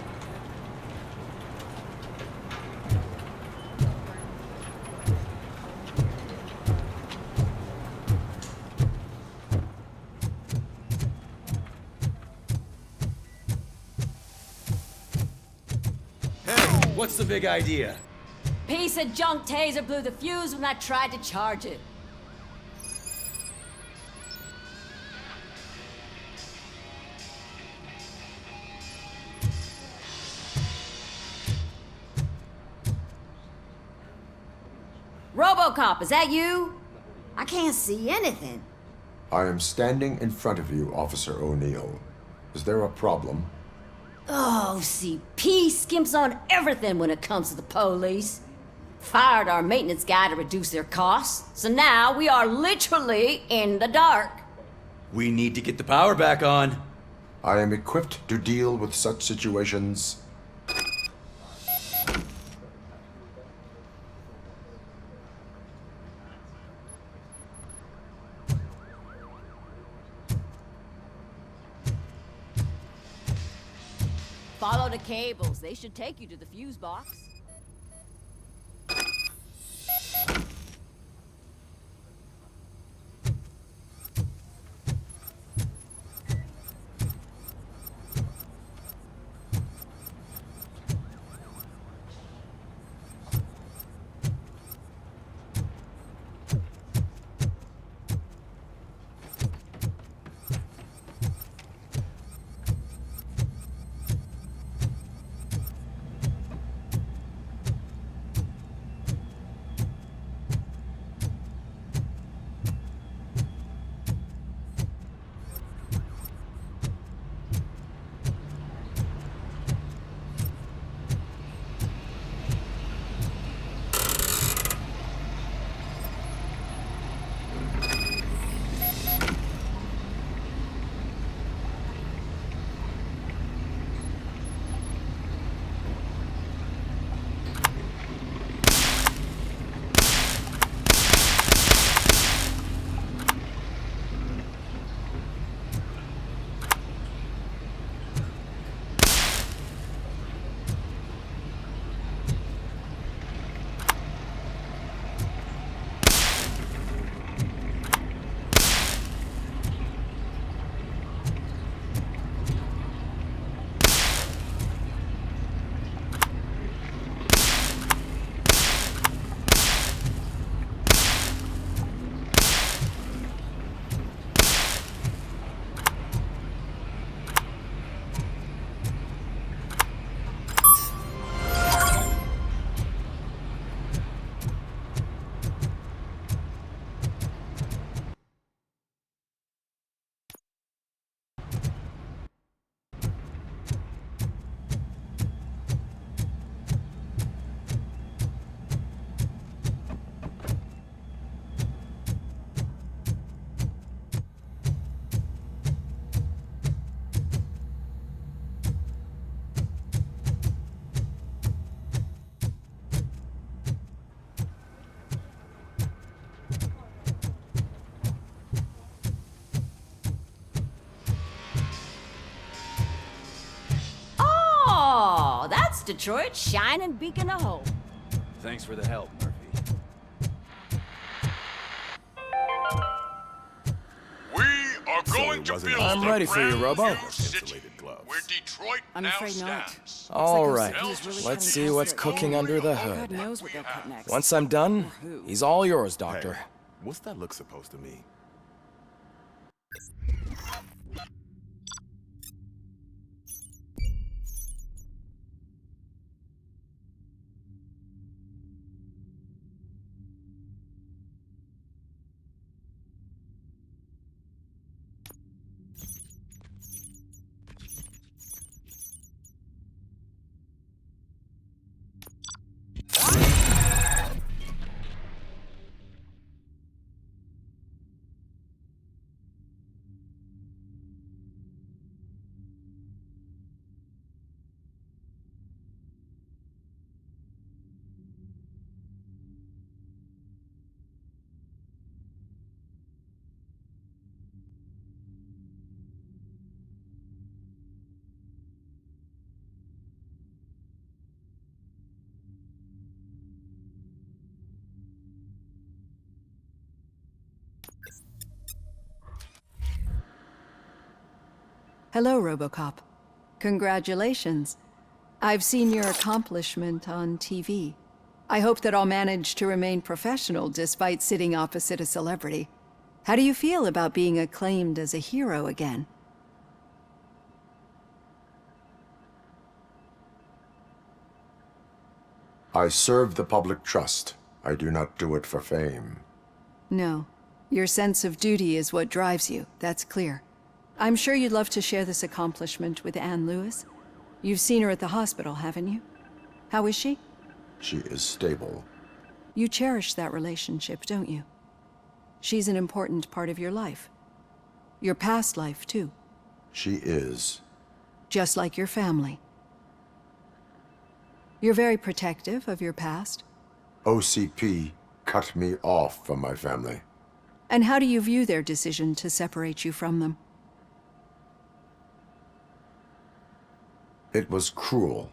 What's the big idea? Piece of junk taser blew the fuse when I tried to charge it. RoboCop, is that you? I can't see anything. I am standing in front of you, Officer O'Neill. Is there a problem? Oh, CP skimps on everything when it comes to the police. Fired our maintenance guy to reduce their costs, so now we are literally in the dark. We need to get the power back on. I am equipped to deal with such situations. Follow the cables. They should take you to the fuse box. Detroit's shining beacon of hope. Thanks for the help, Murphy. We are going to build I'm the ready for you, brand Robo. new city where Detroit I'm now afraid not. stands. All right, really let's see cutting what's corners. cooking under the God hood. knows what they'll cut next. Once I'm done, he's all yours, Doctor. Hey, what's that look supposed to mean? Hello, RoboCop. Congratulations. I've seen your accomplishment on TV. I hope that I'll manage to remain professional despite sitting opposite a celebrity. How do you feel about being acclaimed as a hero again? I serve the public trust. I do not do it for fame. No. Your sense of duty is what drives you, that's clear. I'm sure you'd love to share this accomplishment with Anne Lewis. You've seen her at the hospital, haven't you? How is she? She is stable. You cherish that relationship, don't you? She's an important part of your life. Your past life, too. She is. Just like your family. You're very protective of your past. OCP cut me off from my family. And how do you view their decision to separate you from them? It was cruel.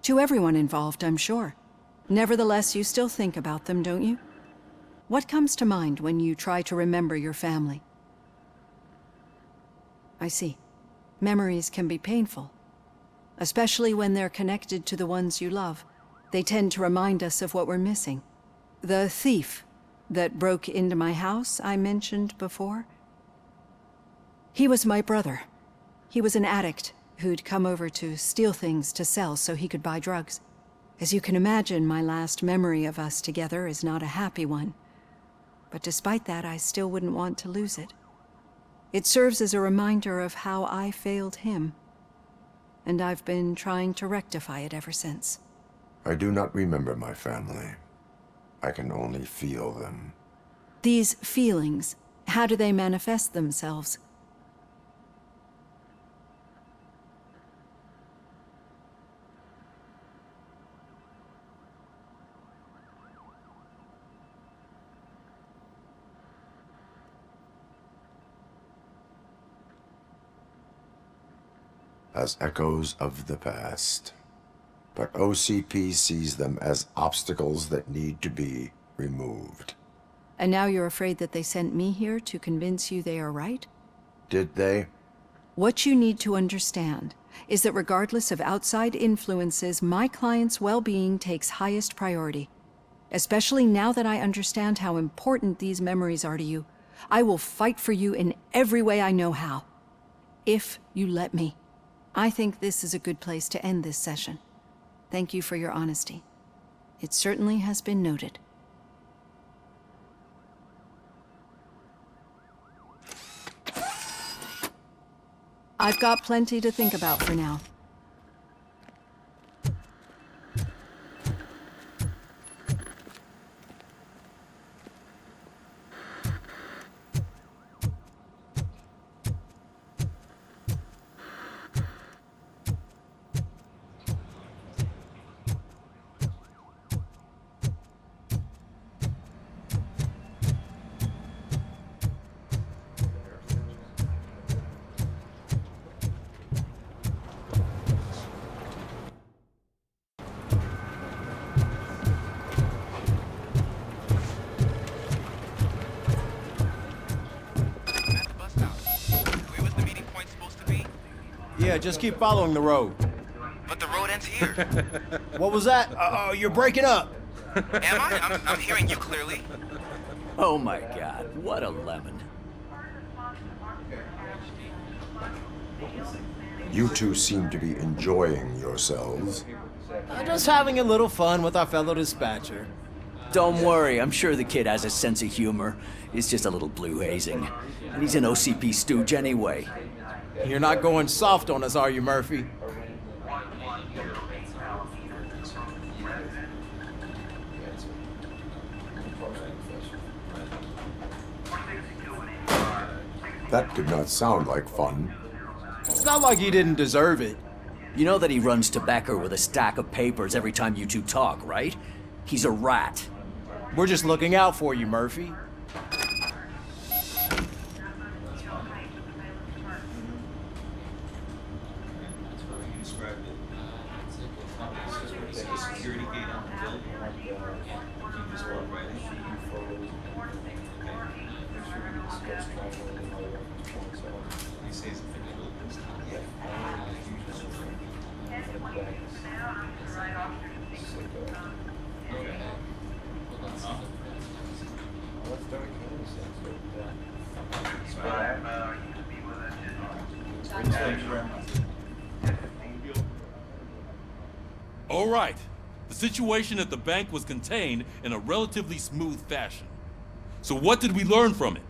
To everyone involved, I'm sure. Nevertheless, you still think about them, don't you? What comes to mind when you try to remember your family? I see. Memories can be painful. Especially when they're connected to the ones you love. They tend to remind us of what we're missing. The thief that broke into my house I mentioned before? He was my brother. He was an addict who'd come over to steal things to sell so he could buy drugs. As you can imagine, my last memory of us together is not a happy one. But despite that, I still wouldn't want to lose it. It serves as a reminder of how I failed him. And I've been trying to rectify it ever since. I do not remember my family. I can only feel them. These feelings, how do they manifest themselves? As echoes of the past. But OCP sees them as obstacles that need to be removed. And now you're afraid that they sent me here to convince you they are right? Did they? What you need to understand is that regardless of outside influences, my client's well-being takes highest priority. Especially now that I understand how important these memories are to you. I will fight for you in every way I know how. If you let me. I think this is a good place to end this session. Thank you for your honesty. It certainly has been noted. I've got plenty to think about for now. Yeah, just keep following the road. But the road ends here. What was that? Oh, you're breaking up. Am I? I'm hearing you clearly. Oh my god, what a lemon. You two seem to be enjoying yourselves. Just having a little fun with our fellow dispatcher. Don't worry, I'm sure the kid has a sense of humor. It's just a little blue hazing. And he's an OCP stooge anyway. You're not going soft on us, are you, Murphy? That did not sound like fun. It's not like he didn't deserve it. You know that he runs to Becker with a stack of papers every time you two talk, right? He's a rat. We're just looking out for you, Murphy. All right. The situation at the bank was contained in a relatively smooth fashion. So what did we learn from it?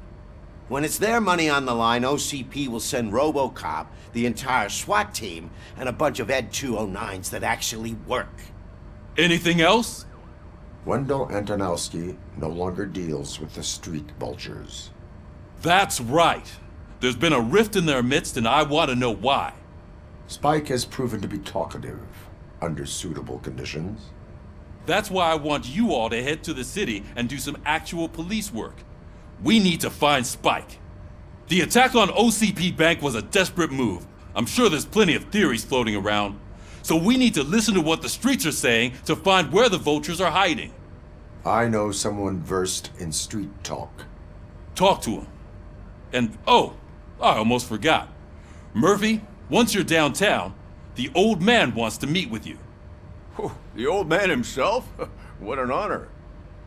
When it's their money on the line, OCP will send RoboCop, the entire SWAT team, and a bunch of Ed 209s that actually work. Anything else? Wendell Antonowski no longer deals with the street vultures. That's right. There's been a rift in their midst, and I want to know why. Spike has proven to be talkative under suitable conditions. That's why I want you all to head to the city and do some actual police work. We need to find Spike. The attack on OCP Bank was a desperate move. I'm sure there's plenty of theories floating around. So we need to listen to what the streets are saying to find where the vultures are hiding. I know someone versed in street talk. Talk to him. And, oh, I almost forgot. Murphy, once you're downtown, the old man wants to meet with you. Oh, the old man himself? What an honor.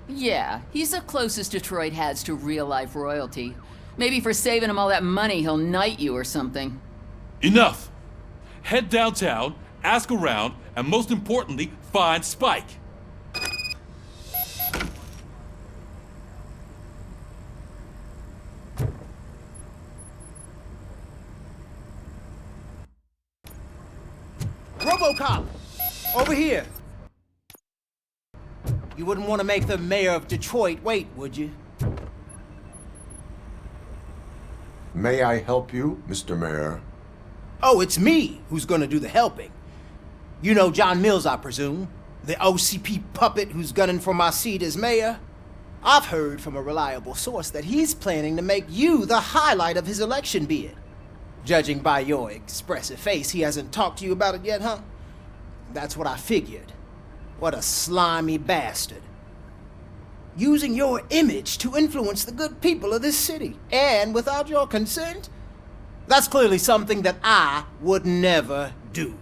Yeah, he's the closest Detroit has to real-life royalty. Maybe for saving him all that money, he'll knight you or something. Enough! Head downtown, ask around, and most importantly, find Spike. RoboCop! Over here! You wouldn't want to make the mayor of Detroit wait, would you? May I help you, Mr. Mayor? Oh, it's me who's gonna do the helping. You know John Mills, I presume? The OCP puppet who's gunning for my seat as mayor? I've heard from a reliable source that he's planning to make you the highlight of his election bid. Judging by your expressive face, he hasn't talked to you about it yet, huh? That's what I figured. What a slimy bastard. Using your image to influence the good people of this city, and without your consent? That's clearly something that I would never do.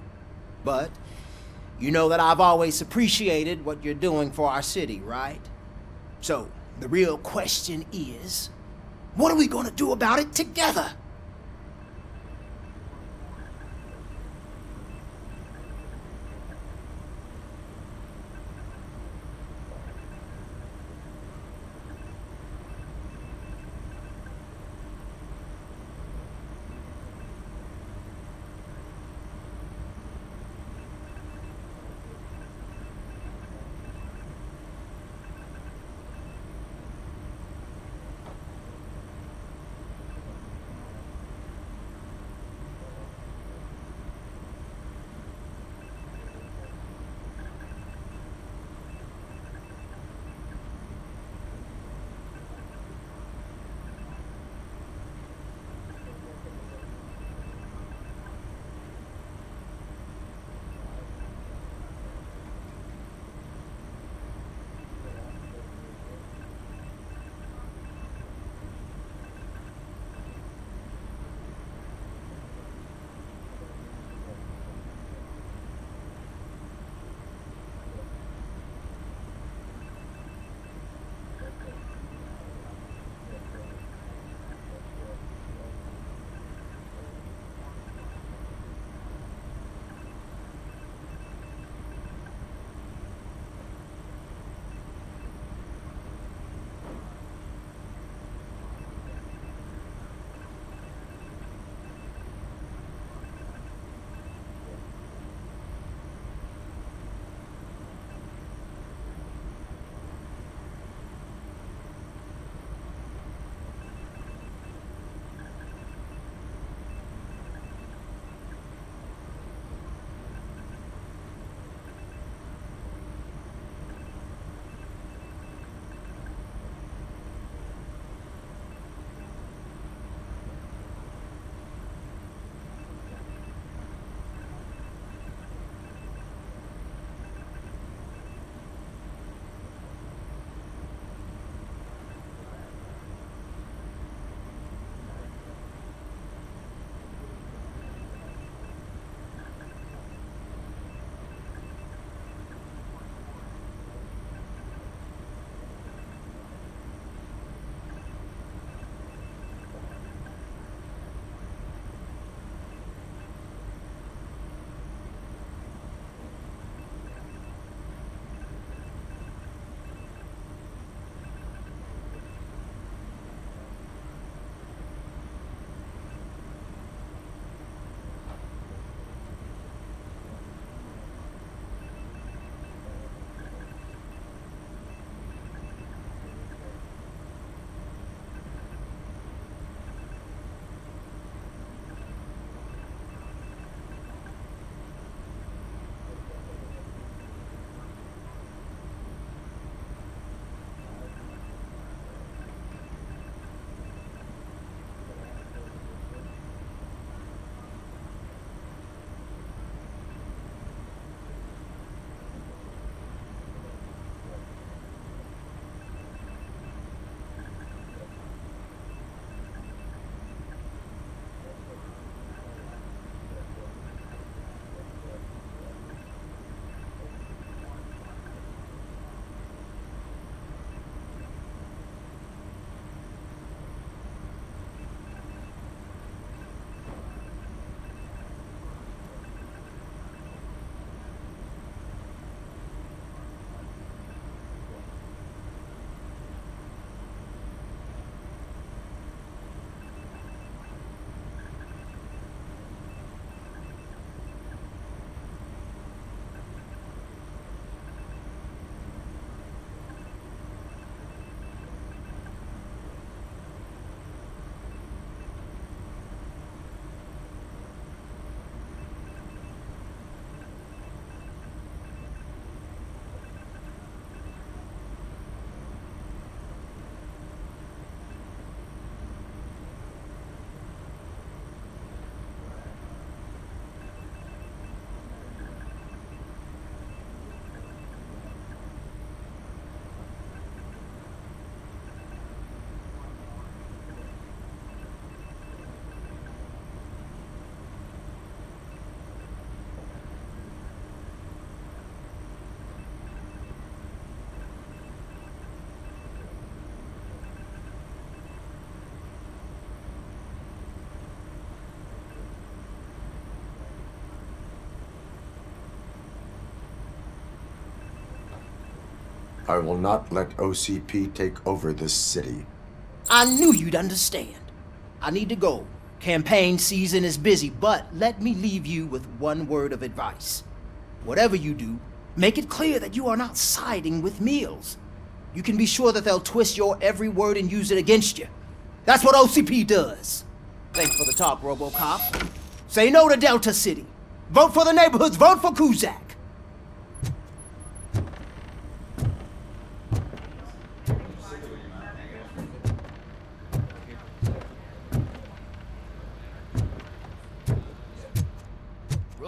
But you know that I've always appreciated what you're doing for our city, right? So, the real question is, what are we gonna do about it together? I will not let OCP take over this city. I knew you'd understand. I need to go. Campaign season is busy, but let me leave you with one word of advice. Whatever you do, make it clear that you are not siding with Mills. You can be sure that they'll twist your every word and use it against you. That's what OCP does. Thanks for the talk, RoboCop. Say no to Delta City. Vote for the neighborhoods. Vote for Kuzak.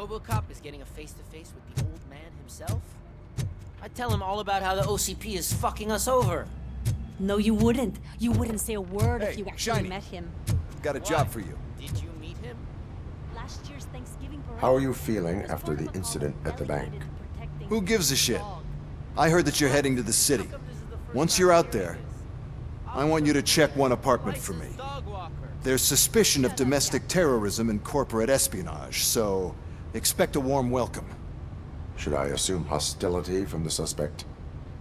RoboCop is getting a face-to-face with the old man himself? I'd tell him all about how the OCP is fucking us over. No, you wouldn't. You wouldn't say a word Hey, if you actually Shiny. met him. Got a job for you. Did you meet him? Last year's Thanksgiving parade. How are you feeling after the incident at the bank? Who gives a shit? I heard that you're heading to the city. Once you're out there, I want you to check one apartment for me. There's suspicion of domestic terrorism and corporate espionage, so expect a warm welcome. Should I assume hostility from the suspect?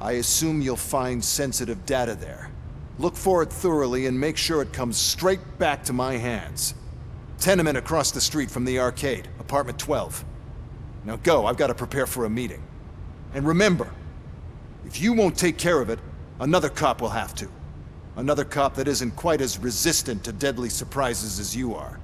I assume you'll find sensitive data there. Look for it thoroughly and make sure it comes straight back to my hands. Tenement across the street from the arcade, apartment 12. Now go, I've got to prepare for a meeting. And remember, if you won't take care of it, another cop will have to. Another cop that isn't quite as resistant to deadly surprises as you are.